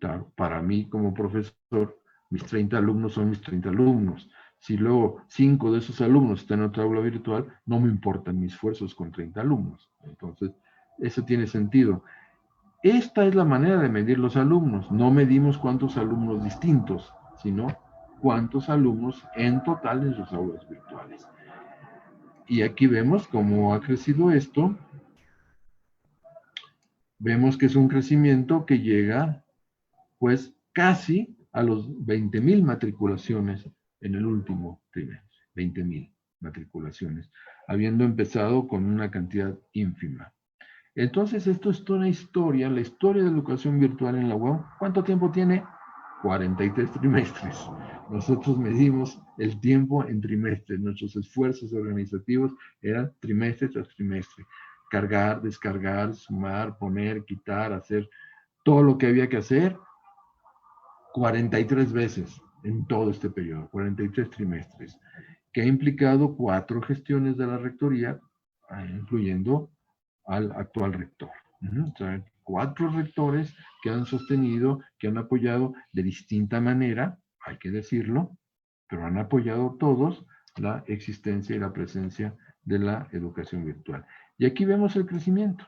Speaker 2: Claro, para mí como profesor, mis 30 alumnos son mis 30 alumnos. Si luego 5 de esos alumnos están en otra aula virtual, no me importan mis esfuerzos con 30 alumnos. Entonces, eso tiene sentido. Esta es la manera de medir los alumnos. No medimos cuántos alumnos distintos, sino cuántos alumnos en total en sus aulas virtuales. Y aquí vemos cómo ha crecido esto. Vemos que es un crecimiento que llega, pues, casi a los 20,000 matriculaciones en el último trimestre. 20,000 matriculaciones, habiendo empezado con una cantidad ínfima. Entonces, esto es toda una historia, la historia de la educación virtual en la UAM. ¿Cuánto tiempo tiene? 43 trimestres. Nosotros medimos el tiempo en trimestres. Nuestros esfuerzos organizativos eran trimestre tras trimestre. Cargar, descargar, sumar, poner, quitar, hacer todo lo que había que hacer 43 veces en todo este periodo, 43 trimestres, que ha implicado 4 gestiones de la rectoría, incluyendo al actual rector. O sea, 4 rectores que han sostenido, que han apoyado de distinta manera, hay que decirlo, pero han apoyado todos la existencia y la presencia de la educación virtual. Y aquí vemos el crecimiento.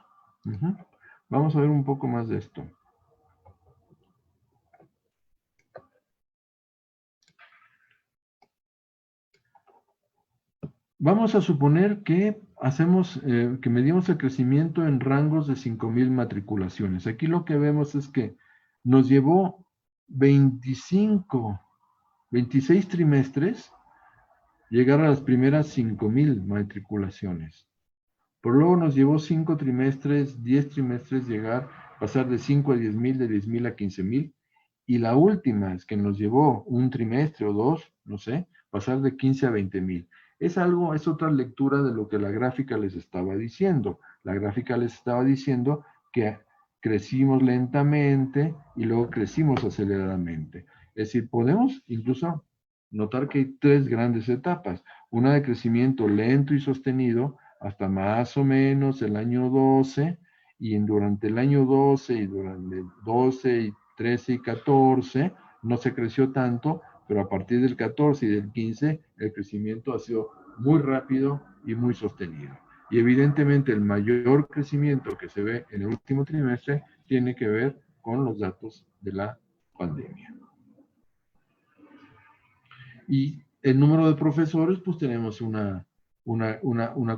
Speaker 2: Vamos a ver un poco más de esto. Vamos a suponer que que medimos el crecimiento en rangos de 5,000 matriculaciones. Aquí lo que vemos es que nos llevó 26 trimestres llegar a las primeras 5,000 matriculaciones. Por luego nos llevó 5 trimestres, 10 trimestres pasar de 5 a 10,000, de 10,000 a 15,000. Y la última es que nos llevó un trimestre o 2, no sé, pasar de 15 a 20,000. Es otra lectura de lo que la gráfica les estaba diciendo. La gráfica les estaba diciendo que crecimos lentamente y luego crecimos aceleradamente. Es decir, podemos incluso notar que hay 3 grandes etapas. Una de crecimiento lento y sostenido hasta más o menos el año 12, y durante el año 12 y durante el 12 y 13 y 14, no se creció tanto, pero a partir del 14 y del 15 el crecimiento ha sido muy rápido y muy sostenido. Y evidentemente el mayor crecimiento que se ve en el último trimestre tiene que ver con los datos de la pandemia. Y el número de profesores, pues tenemos una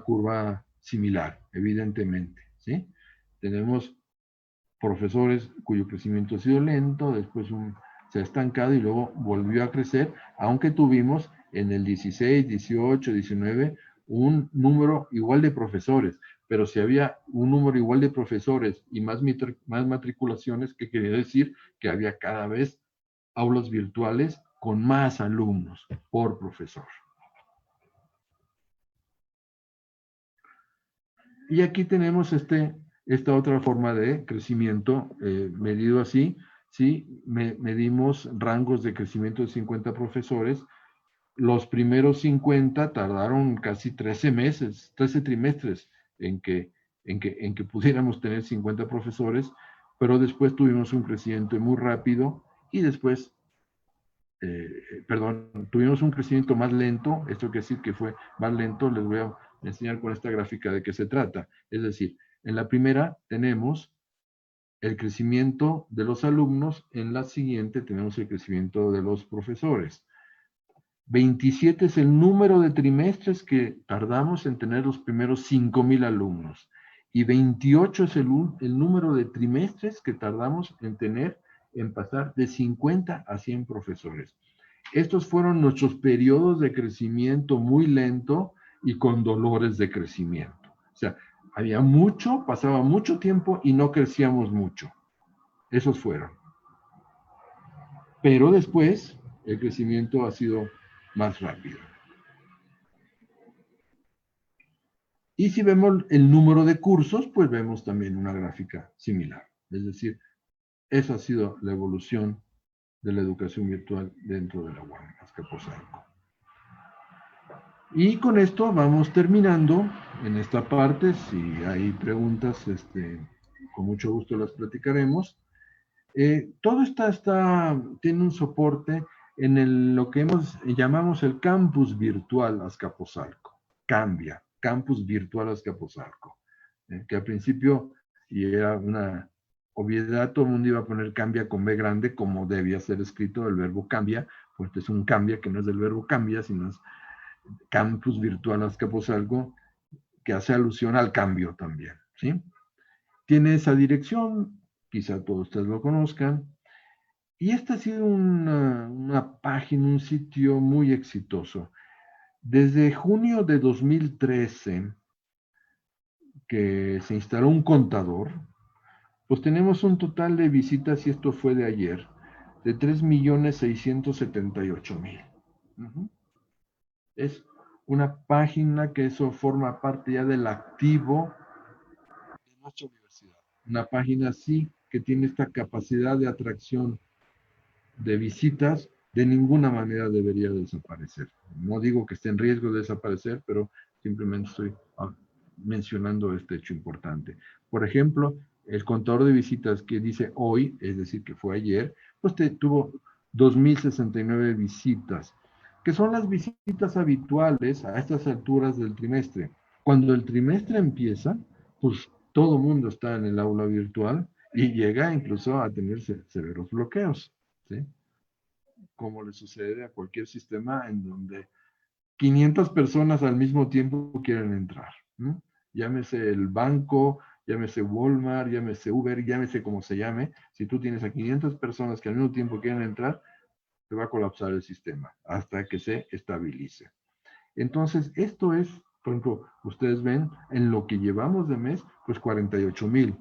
Speaker 2: curva similar, evidentemente, ¿sí? Tenemos profesores cuyo crecimiento ha sido lento, después se ha estancado y luego volvió a crecer, aunque tuvimos en el 16, 18, 19 un número igual de profesores, pero si había un número igual de profesores y más matriculaciones, ¿qué quería decir? Que había cada vez aulas virtuales con más alumnos por profesor. Y aquí tenemos esta otra forma de crecimiento medido así. ¿Sí? Medimos rangos de crecimiento de 50 profesores. Los primeros 50 tardaron casi 13 meses, 13 trimestres en que pudiéramos tener 50 profesores, pero después tuvimos un crecimiento muy rápido y después tuvimos un crecimiento más lento. Esto quiere decir que fue más lento. Les voy a enseñar con esta gráfica de qué se trata. Es decir, en la primera tenemos el crecimiento de los alumnos, en la siguiente tenemos el crecimiento de los profesores. 27 es el número de trimestres que tardamos en tener los primeros 5,000 alumnos. Y 28 es el número de trimestres que tardamos en pasar de 50 a 100 profesores. Estos fueron nuestros periodos de crecimiento muy lento y con dolores de crecimiento. O sea, había mucho, pasaba mucho tiempo y no crecíamos mucho. Esos fueron. Pero después el crecimiento ha sido más rápido. Y si vemos el número de cursos, pues vemos también una gráfica similar. Es decir, esa ha sido la evolución de la educación virtual dentro de la UAM Azcapotzalco. Y con esto vamos terminando en esta parte. Si hay preguntas, con mucho gusto las platicaremos. Todo tiene un soporte en lo que llamamos el campus virtual Azcapotzalco. Cambia, campus virtual Azcapotzalco. Que al principio, y era una obviedad, todo el mundo iba a poner cambia con B grande, como debía ser escrito el verbo cambia, pues es un cambia que no es del verbo cambia, sino es campus virtual Azcapotzalco, que hace alusión al cambio también, ¿sí? Tiene esa dirección, quizá todos ustedes lo conozcan, y esta ha sido una página, un sitio muy exitoso. Desde junio de 2013, que se instaló un contador, pues tenemos un total de visitas, y esto fue de ayer, de 3,678,000. Es una página que eso forma parte ya del activo de nuestra universidad. Una página así que tiene esta capacidad de atracción de visitas, de ninguna manera debería desaparecer. No digo que esté en riesgo de desaparecer, pero simplemente estoy mencionando este hecho importante. Por ejemplo, el contador de visitas que dice hoy, es decir, que fue ayer, pues tuvo 2,069 visitas, que son las visitas habituales a estas alturas del trimestre. Cuando el trimestre empieza, pues todo el mundo está en el aula virtual y llega incluso a tener severos bloqueos, ¿sí? Como le sucede a cualquier sistema en donde 500 personas al mismo tiempo quieren entrar, ¿no? Llámese el banco, llámese Walmart, llámese Uber, llámese como se llame. Si tú tienes a 500 personas que al mismo tiempo quieren entrar, te va a colapsar el sistema hasta que se estabilice. Entonces, esto es, por ejemplo, ustedes ven, en lo que llevamos de mes, pues 48,000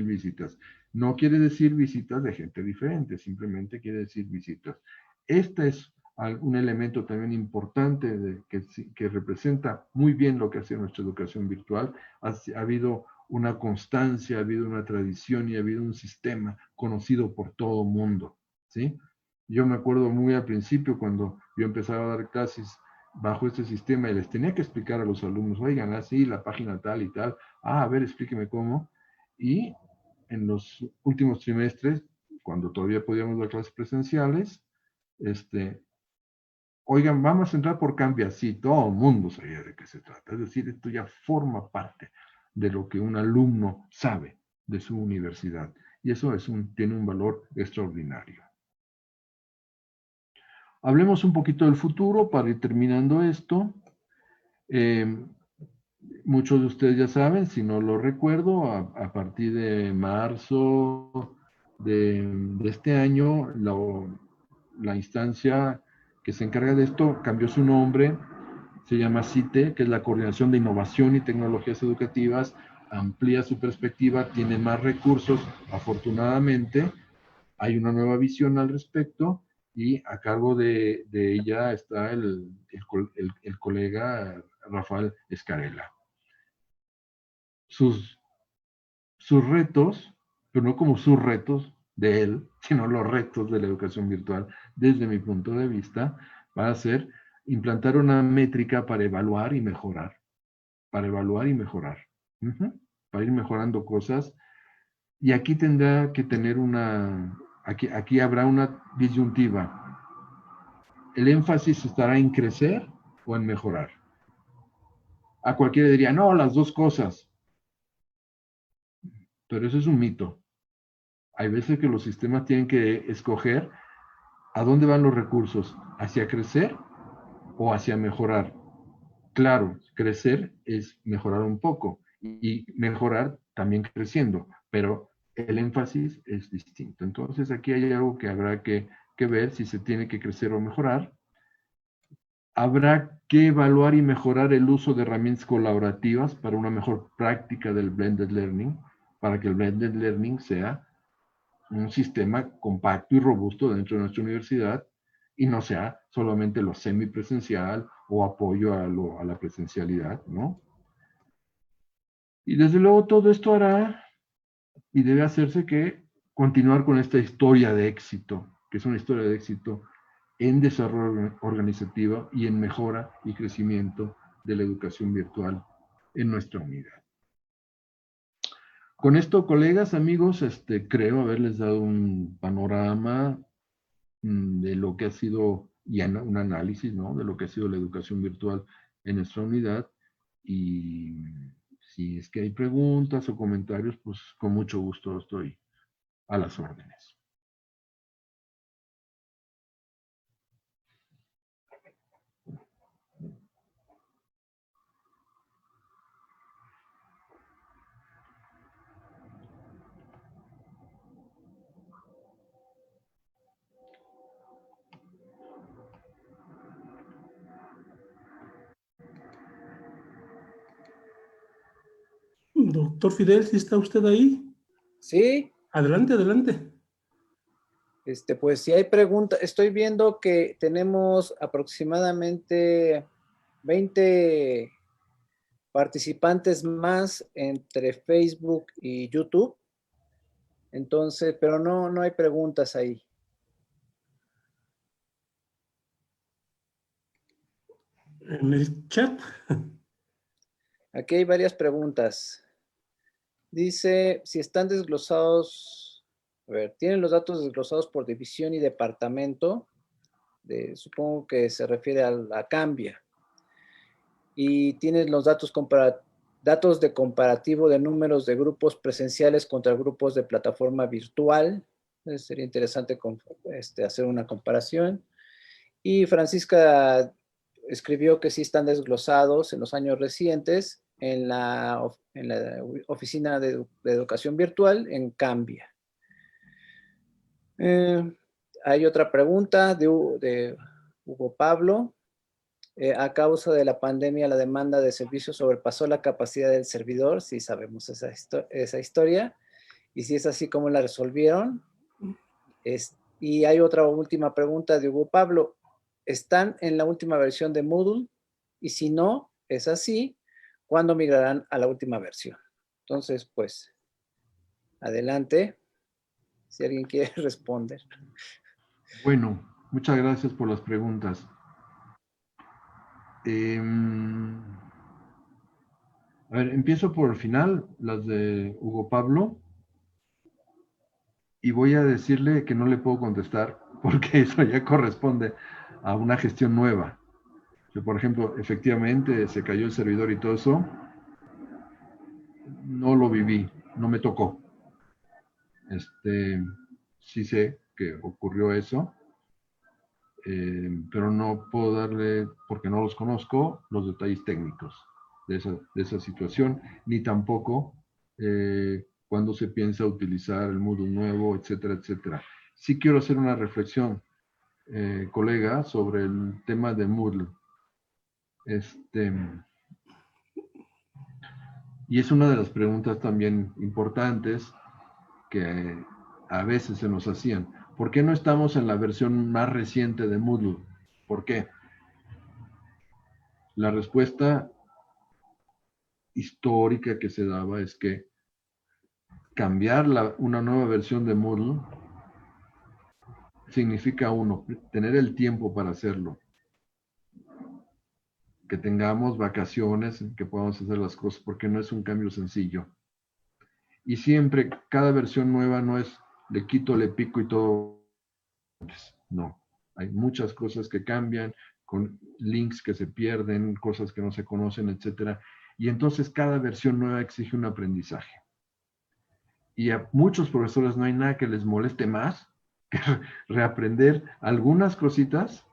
Speaker 2: visitas. No quiere decir visitas de gente diferente, simplemente quiere decir visitas. Este es un elemento también importante que representa muy bien lo que hace nuestra educación virtual. Ha habido una constancia, ha habido una tradición y ha habido un sistema conocido por todo el mundo, ¿sí? Yo me acuerdo muy al principio cuando yo empezaba a dar clases bajo este sistema y les tenía que explicar a los alumnos, oigan, así la página tal y tal, a ver, explíqueme cómo. Y en los últimos trimestres cuando todavía podíamos dar clases presenciales, oigan, vamos a entrar por Cambia. Sí, todo el mundo sabía de qué se trata. Es decir, esto ya forma parte de lo que un alumno sabe de su universidad. Y eso tiene un valor extraordinario. Hablemos un poquito del futuro para ir terminando esto. Muchos de ustedes ya saben, si no lo recuerdo, a partir de marzo de este año, la instancia que se encarga de esto cambió su nombre, se llama CITE, que es la Coordinación de Innovación y Tecnologías Educativas, amplía su perspectiva, tiene más recursos, afortunadamente, hay una nueva visión al respecto, y a cargo de ella está el colega Rafael Escarella. Sus retos, pero no como sus retos de él, sino los retos de la educación virtual, desde mi punto de vista, va a ser implantar una métrica para evaluar y mejorar, para evaluar y mejorar, para ir mejorando cosas. Y aquí tendrá que tener aquí habrá una disyuntiva. El énfasis estará en crecer o en mejorar. A cualquiera diría, no, las dos cosas. Pero eso es un mito. Hay veces que los sistemas tienen que escoger a dónde van los recursos, hacia crecer o hacia mejorar. Claro, crecer es mejorar un poco y mejorar también creciendo, pero el énfasis es distinto. Entonces aquí hay algo que habrá que ver si se tiene que crecer o mejorar. Habrá que evaluar y mejorar el uso de herramientas colaborativas para una mejor práctica del blended learning, para que el blended learning sea un sistema compacto y robusto dentro de nuestra universidad y no sea solamente lo semipresencial o apoyo a la presencialidad, ¿no? Y desde luego todo esto hará y debe hacerse que continuar con esta historia de éxito, que es una historia de éxito en desarrollo organizativo y en mejora y crecimiento de la educación virtual en nuestra unidad. Con esto, colegas, amigos, creo haberles dado un panorama de lo que ha sido, y un análisis, ¿no?, de lo que ha sido la educación virtual en nuestra unidad. Y si es que hay preguntas o comentarios, pues con mucho gusto estoy a las órdenes.
Speaker 1: Doctor Fidel, ¿sí está usted ahí?
Speaker 3: Sí,
Speaker 1: Adelante, adelante.
Speaker 3: pues si hay preguntas, estoy viendo que tenemos aproximadamente 20 participantes más entre Facebook y YouTube. Entonces, pero no hay preguntas ahí.
Speaker 1: En el chat.
Speaker 3: Aquí hay varias preguntas. Dice, si están desglosados, a ver, tienen los datos desglosados por división y departamento, supongo que se refiere a la Cambia. Y tienes los datos de comparativo de números de grupos presenciales contra grupos de plataforma virtual. Sería interesante hacer una comparación. Y Francisca escribió que sí están desglosados en los años recientes en la Oficina de Educación Virtual en Cambia. Hay otra pregunta de Hugo Pablo. A causa de la pandemia, la demanda de servicios sobrepasó la capacidad del servidor. Sí sabemos esa historia. Y si es así, ¿cómo la resolvieron? Y hay otra última pregunta de Hugo Pablo. ¿Están en la última versión de Moodle? Y si no es así, ¿cuándo migrarán a la última versión? Entonces, pues, adelante, si alguien quiere responder.
Speaker 2: Bueno, muchas gracias por las preguntas. A ver, empiezo por el final, las de Hugo Pablo. y voy a decirle que no le puedo contestar porque eso ya corresponde a una gestión nueva. Que, por ejemplo, efectivamente se cayó el servidor y todo eso, no lo viví, no me tocó. Sí sé que ocurrió eso, pero no puedo darle, porque no los conozco, los detalles técnicos de esa situación, ni tampoco cuándo se piensa utilizar el Moodle nuevo, etcétera, etcétera. Sí quiero hacer una reflexión, colega, sobre el tema de Moodle. Y es una de las preguntas también importantes que a veces se nos hacían. ¿Por qué no estamos en la versión más reciente de Moodle? ¿Por qué? La respuesta histórica que se daba es que cambiar una nueva versión de Moodle significa, uno, tener el tiempo para hacerlo, que tengamos vacaciones, que podamos hacer las cosas, porque no es un cambio sencillo. Y siempre, cada versión nueva no es le quito, le pico y todo. No, hay muchas cosas que cambian, con links que se pierden, cosas que no se conocen, etcétera. Y entonces cada versión nueva exige un aprendizaje. Y a muchos profesores no hay nada que les moleste más que reaprender algunas cositas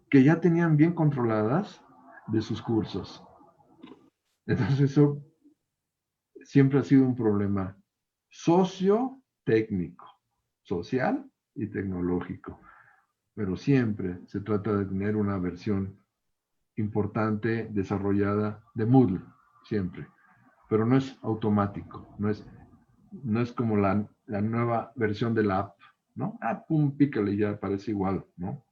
Speaker 2: que ya tenían bien controladas de sus cursos. Entonces eso siempre ha sido un problema socio-técnico, social y tecnológico. Pero siempre se trata de tener una versión importante desarrollada de Moodle, siempre. Pero no es automático, no es como la nueva versión de la app, ¿no? Ah, pum, pícale y ya parece igual, ¿no?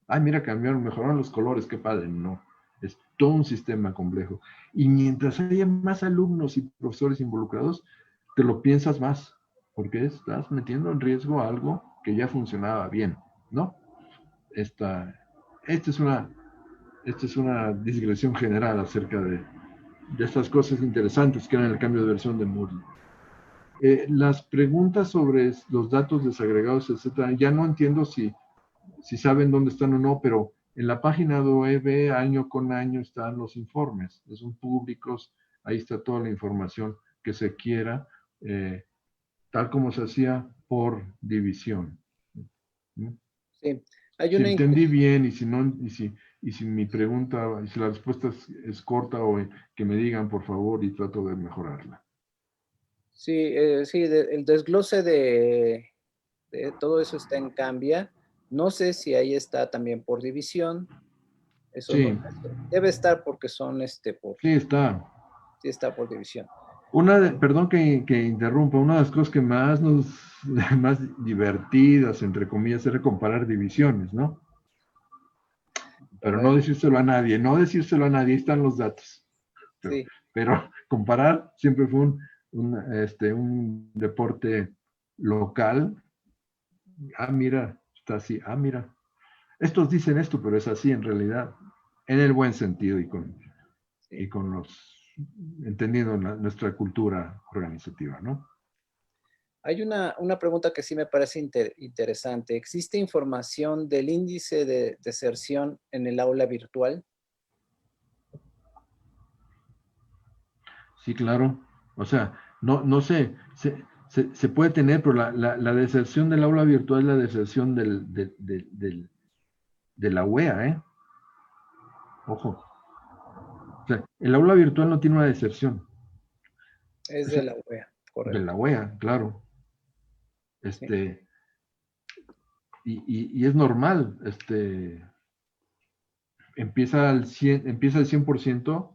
Speaker 2: Ay, mira, cambiaron, mejoraron los colores, qué padre, no. Es todo un sistema complejo. Y mientras haya más alumnos y profesores involucrados, te lo piensas más, porque estás metiendo en riesgo algo que ya funcionaba bien, ¿no? Esta es una digresión general acerca de estas cosas interesantes que eran el cambio de versión de Moodle. Las preguntas sobre los datos desagregados, etcétera, ya no entiendo si saben dónde están o no, pero en la página web año con año están los informes, son públicos, ahí está toda la información que se quiera, tal como se hacía por división.
Speaker 3: Sí, hay
Speaker 2: Si
Speaker 3: una
Speaker 2: entendí bien y si no, y si mi pregunta, y si la respuesta es corta o que me digan por favor y trato de mejorarla.
Speaker 3: Sí, sí, el desglose de todo eso está en Cambia. No sé si ahí está también por división. Eso
Speaker 2: Sí,
Speaker 3: debe estar porque son
Speaker 2: sí está.
Speaker 3: sí está por división.
Speaker 2: Perdón que interrumpa, una de las cosas que más más divertidas, entre comillas, era comparar divisiones, ¿no? Pero no decírselo a nadie, ahí están los datos.
Speaker 3: Sí.
Speaker 2: Pero comparar siempre fue un deporte local. Ah, mira, está así. Ah, mira. Estos dicen esto, pero es así en realidad, en el buen sentido y con entendiendo nuestra cultura organizativa, ¿no?
Speaker 3: Hay una pregunta que sí me parece interesante. ¿Existe información del índice de deserción en el aula virtual?
Speaker 2: Sí, claro. O sea, no sé, se puede tener, pero la deserción del aula virtual es la deserción de la UEA, ¿eh? Ojo. O sea, el aula virtual no tiene una deserción.
Speaker 3: Es
Speaker 2: O
Speaker 3: de
Speaker 2: sea,
Speaker 3: la UEA,
Speaker 2: de
Speaker 3: correcto.
Speaker 2: la UEA, claro.
Speaker 3: Sí.
Speaker 2: Y es normal, empieza al 100%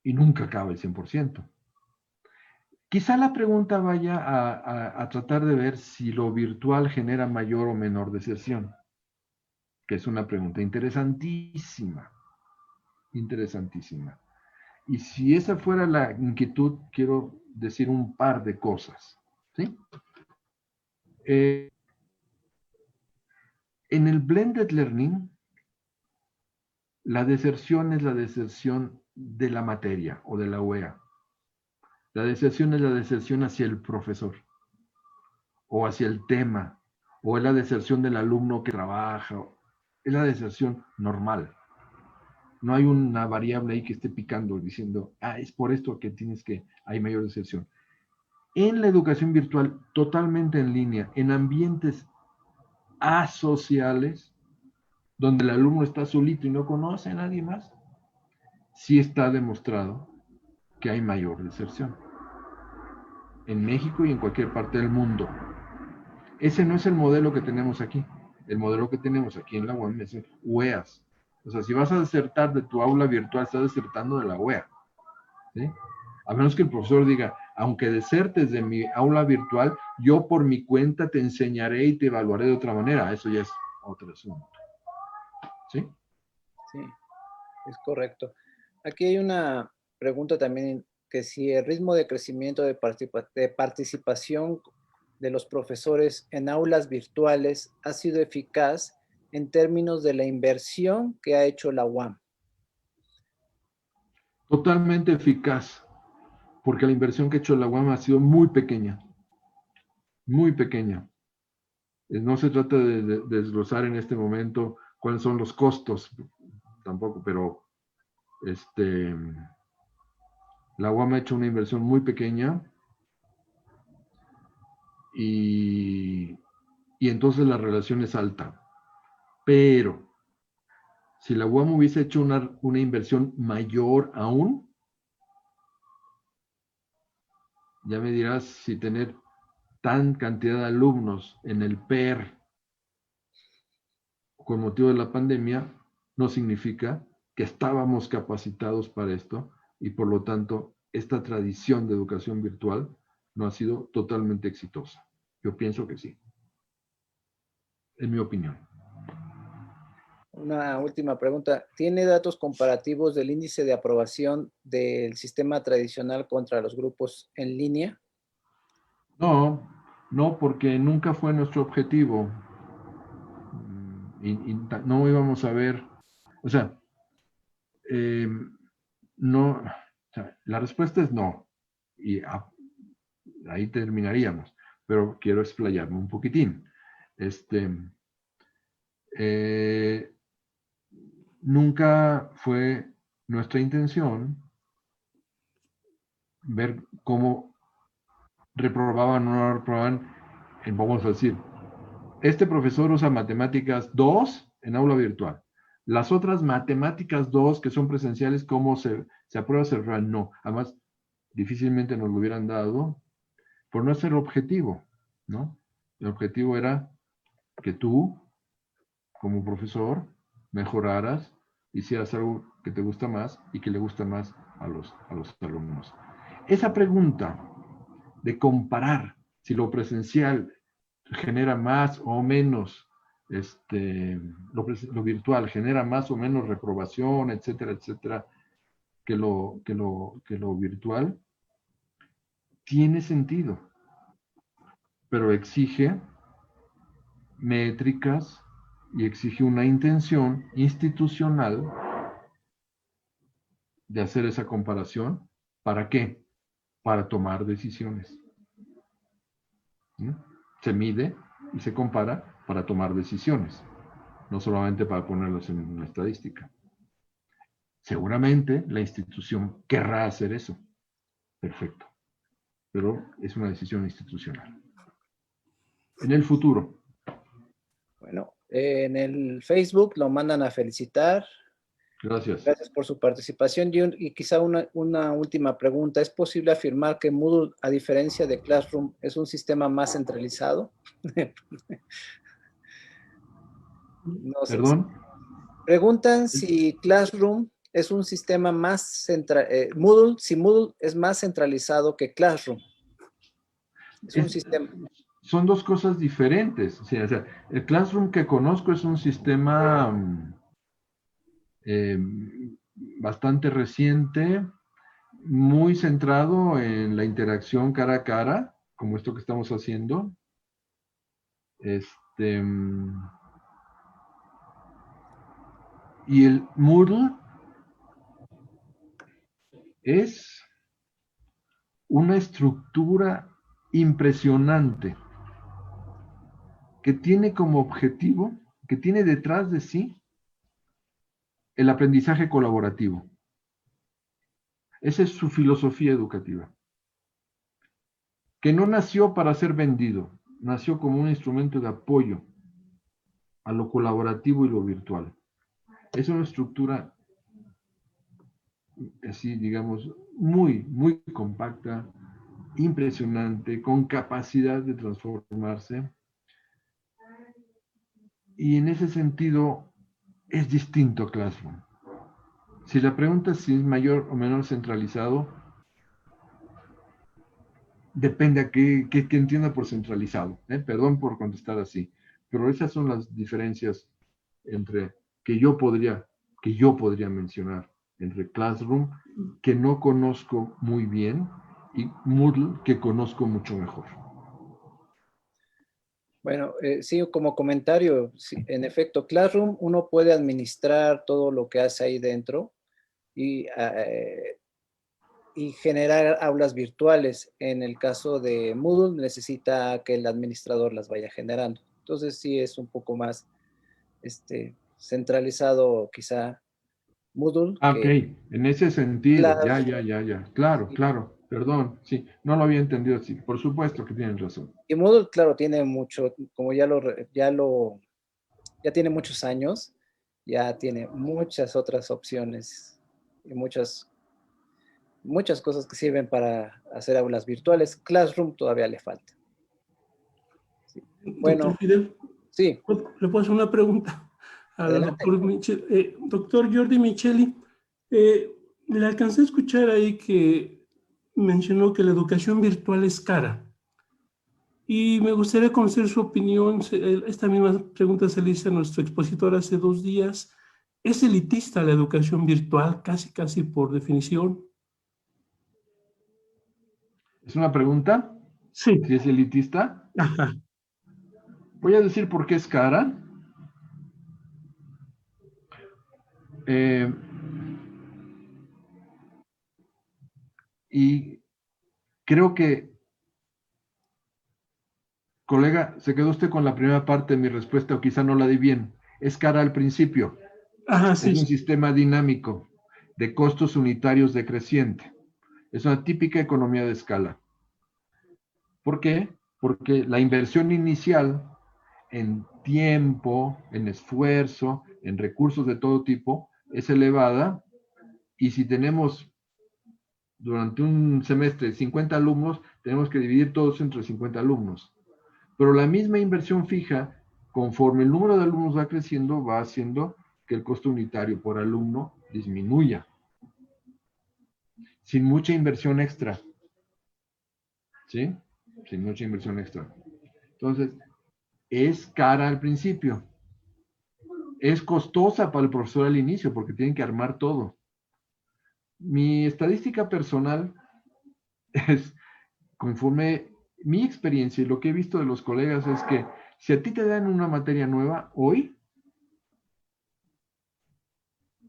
Speaker 2: y nunca acaba el 100%. Quizá la pregunta vaya a tratar de ver si lo virtual genera mayor o menor deserción, que es una pregunta interesantísima, interesantísima. Y si esa fuera la inquietud, quiero decir un par de cosas, ¿sí? En el blended learning, la deserción es la deserción de la materia o de la UEA. La deserción es la deserción hacia el profesor. o hacia el tema, o es la deserción del alumno que trabaja, es la deserción normal. No hay una variable ahí que esté picando diciendo, es por esto que hay mayor deserción. En la educación virtual, totalmente en línea, en ambientes asociales, donde el alumno está solito y no conoce a nadie más, sí está demostrado que hay mayor deserción. En México y en cualquier parte del mundo. Ese no es el modelo que tenemos aquí. El modelo que tenemos aquí en la UAM es UEAS. O sea, si vas a desertar de tu aula virtual, estás desertando de la UEA. ¿Sí? A menos que el profesor diga, aunque desertes de mi aula virtual, yo por mi cuenta te enseñaré y te evaluaré de otra manera. Eso ya es otro asunto. ¿Sí?
Speaker 3: Sí, es correcto. Aquí hay una pregunta también, que si el ritmo de crecimiento de participación de los profesores en aulas virtuales ha sido eficaz en términos de la inversión que ha hecho la UAM.
Speaker 2: Totalmente eficaz, porque la inversión que ha hecho la UAM ha sido muy pequeña. Muy pequeña. No se trata de desglosar en este momento cuáles son los costos, tampoco, pero la UAM ha hecho una inversión muy pequeña y entonces la relación es alta. Pero si la UAM hubiese hecho una inversión mayor aún, ya me dirás si tener tan cantidad de alumnos en el PER con motivo de la pandemia no significa que estábamos capacitados para esto y por lo tanto esta tradición de educación virtual no ha sido totalmente exitosa. Yo pienso que sí, en mi opinión.
Speaker 3: Una última pregunta. ¿Tiene datos comparativos del índice de aprobación del sistema tradicional contra los grupos en línea?
Speaker 2: No, porque nunca fue nuestro objetivo. Y no íbamos a ver, o sea, no, o sea, la respuesta es no. Y ahí terminaríamos, pero quiero explayarme un poquitín. Nunca fue nuestra intención ver cómo reprobaban o no reprobaban, vamos a decir, este profesor usa matemáticas 2 en aula virtual. Las otras matemáticas 2 que son presenciales, ¿cómo se aprueba, se aprueba? No. Además, difícilmente nos lo hubieran dado por no ser objetivo, ¿no? El objetivo era que tú, como profesor, mejoraras, hicieras algo que te gusta más y que le gusta más a los alumnos. Esa pregunta de comparar si lo presencial genera más o menos, lo virtual genera más o menos reprobación, etcétera, etcétera, que lo virtual, tiene sentido, pero exige métricas y exige una intención institucional de hacer esa comparación. ¿Para qué? Para tomar decisiones. ¿Sí? Se mide y se compara para tomar decisiones, no solamente para ponerlas en una estadística. Seguramente la institución querrá hacer eso. Perfecto. Pero es una decisión institucional. En el futuro.
Speaker 3: Bueno, en el Facebook lo mandan a felicitar.
Speaker 2: Gracias.
Speaker 3: Gracias por su participación. Y quizá una última pregunta. ¿Es posible afirmar que Moodle, a diferencia de Classroom, es un sistema más centralizado? No sé.
Speaker 2: ¿Perdón?
Speaker 3: Preguntan si Classroom es un sistema más Moodle, si Moodle es más centralizado que Classroom. Es un sistema.
Speaker 2: Son dos cosas diferentes. Sí, o sea, el Classroom que conozco es un sistema bastante reciente, muy centrado en la interacción cara a cara, como esto que estamos haciendo. Y el Moodle es una estructura impresionante que tiene como objetivo, que tiene detrás de sí el aprendizaje colaborativo. Esa es su filosofía educativa. Que no nació para ser vendido, nació como un instrumento de apoyo a lo colaborativo y lo virtual. Es una estructura, así digamos, muy compacta, impresionante, con capacidad de transformarse. Y en ese sentido es distinto a Classroom. Si la pregunta es si es mayor o menor centralizado, depende a qué entienda por centralizado. Perdón por contestar así, pero esas son las diferencias entre que yo podría mencionar entre Classroom, que no conozco muy bien, y Moodle, que conozco mucho mejor.
Speaker 3: Bueno, sí, como comentario, sí, en efecto, Classroom uno puede administrar todo lo que hace ahí dentro y generar aulas virtuales. En el caso de Moodle, necesita que el administrador las vaya generando. Entonces, sí es un poco más centralizado quizá Moodle
Speaker 2: Ok,
Speaker 3: que
Speaker 2: en ese sentido, ya.
Speaker 3: Classroom.
Speaker 2: Claro, perdón, sí, no lo había entendido así. Por supuesto que tienen razón.
Speaker 3: Y Moodle, claro, tiene mucho, como ya tiene muchos años, ya tiene muchas otras opciones y muchas cosas que sirven para hacer aulas virtuales. Classroom todavía le falta. Sí.
Speaker 1: Doctor
Speaker 3: Bueno,
Speaker 1: Fidel,
Speaker 3: sí,
Speaker 1: ¿le puedo hacer una pregunta al
Speaker 3: adelante.
Speaker 1: doctor doctor Jordi Micheli? Le alcancé a escuchar ahí que mencionó que la educación virtual es cara. Y me gustaría conocer su opinión. Esta misma pregunta se le hizo a nuestro expositor hace 2 días. ¿Es elitista la educación virtual, casi por definición?
Speaker 2: ¿Es una pregunta?
Speaker 1: Sí.
Speaker 2: ¿Si es elitista?
Speaker 1: Ajá.
Speaker 2: Voy a decir por qué es cara. Y creo que, colega, se quedó usted con la primera parte de mi respuesta o quizá no la di bien. Es cara al principio.
Speaker 1: Ajá,
Speaker 2: Es un
Speaker 1: sí.
Speaker 2: sistema dinámico de costos unitarios decreciente. Es una típica economía de escala. ¿Por qué? Porque la inversión inicial en tiempo, en esfuerzo, en recursos de todo tipo, es elevada, y si tenemos durante un semestre 50 alumnos, tenemos que dividir todos entre 50 alumnos. Pero la misma inversión fija, conforme el número de alumnos va creciendo, va haciendo que el costo unitario por alumno disminuya, sin mucha inversión extra. ¿Sí? Sin mucha inversión extra. Entonces, es cara al principio. Es costosa para el profesor al inicio porque tienen que armar todo. Mi estadística personal es, conforme mi experiencia y lo que he visto de los colegas, es que si a ti te dan una materia nueva hoy,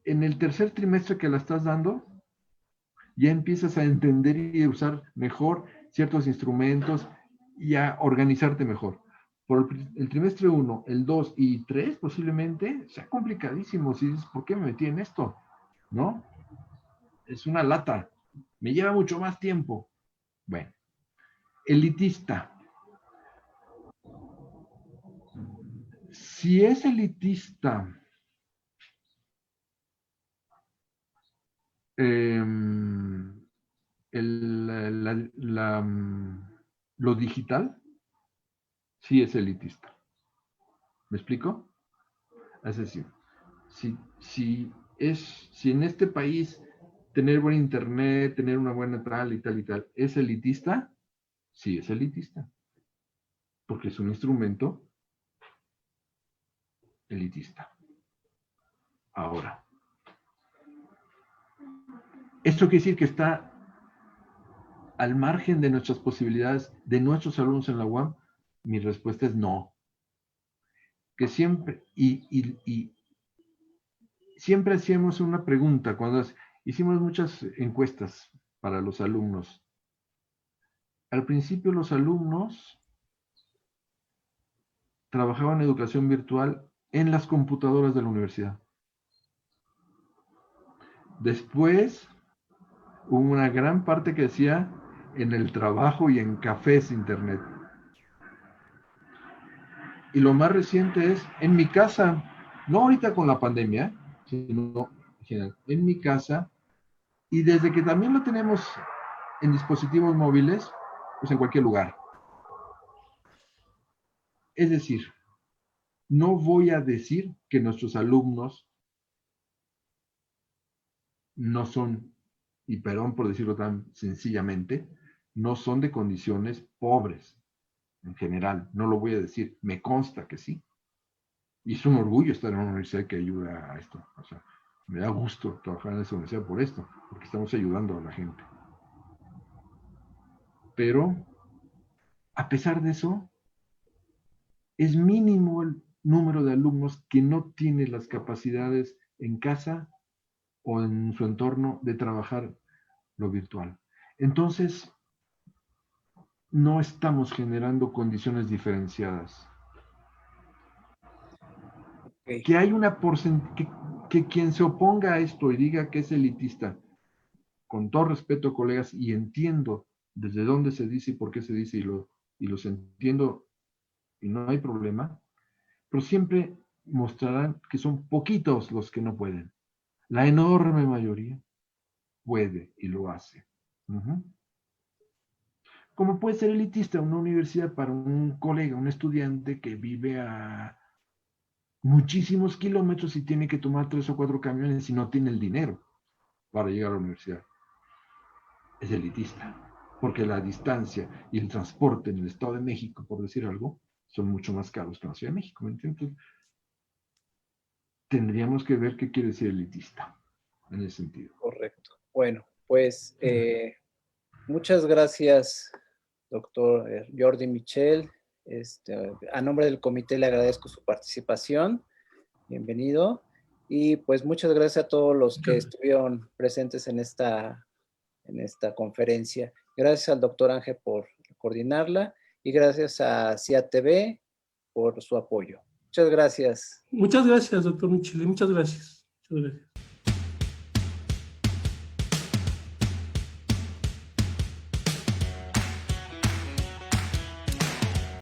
Speaker 2: en el tercer trimestre que la estás dando, ya empiezas a entender y a usar mejor ciertos instrumentos y a organizarte mejor. Por el trimestre 1, el 2 y 3 posiblemente sea complicadísimo. Si dices, ¿por qué me metí en esto? ¿No? Es una lata. Me lleva mucho más tiempo. Bueno, elitista. Si es elitista, eh, lo digital, sí es elitista. ¿Me explico? Es decir, si en este país tener buen internet, tener una buena tal y tal, ¿es elitista? Sí es elitista. Porque es un instrumento elitista. Ahora, esto quiere decir que está al margen de nuestras posibilidades, de nuestros alumnos en la UAM. Mi respuesta es no. Que siempre, y siempre hacíamos una pregunta cuando hicimos muchas encuestas para los alumnos. Al principio los alumnos trabajaba en educación virtual en las computadoras de la universidad. Después hubo una gran parte que hacía en el trabajo y en cafés internet. Y lo más reciente es en mi casa, no ahorita con la pandemia, sino en general, en mi casa, y desde que también lo tenemos en dispositivos móviles, pues en cualquier lugar. Es decir, no voy a decir que nuestros alumnos no son, y perdón por decirlo tan sencillamente, no son de condiciones pobres en general. No lo voy a decir, me consta que sí. Y es un orgullo estar en una universidad que ayuda a esto. O sea, me da gusto trabajar en esa universidad por esto, porque estamos ayudando a la gente. Pero, a pesar de eso, es mínimo el número de alumnos que no tiene las capacidades en casa o en su entorno de trabajar lo virtual. Entonces, no estamos generando condiciones diferenciadas.
Speaker 3: Ok.
Speaker 2: Que hay una que quien se oponga a esto y diga que es elitista, con todo respeto, colegas, y entiendo desde dónde se dice y por qué se dice, y los entiendo, y no hay problema, pero siempre mostrarán que son poquitos los que no pueden. La enorme mayoría puede y lo hace. Como puede ser elitista una universidad para un colega, un estudiante que vive a muchísimos kilómetros y tiene que tomar 3 o 4 camiones y no tiene el dinero para llegar a la universidad. Es elitista, porque la distancia y el transporte en el Estado de México, por decir algo, son mucho más caros que en la Ciudad de México. ¿Me entiendes? Tendríamos que ver qué quiere decir elitista en ese sentido.
Speaker 3: Correcto. Bueno, pues muchas gracias, doctor Jordi Michel. A nombre del comité le agradezco su participación. Bienvenido. Y pues muchas gracias a todos los que estuvieron presentes en esta conferencia. Gracias al doctor Ángel por coordinarla y gracias a CIA TV por su apoyo. Muchas gracias.
Speaker 1: Muchas gracias, doctor Michele. Muchas gracias. Muchas gracias.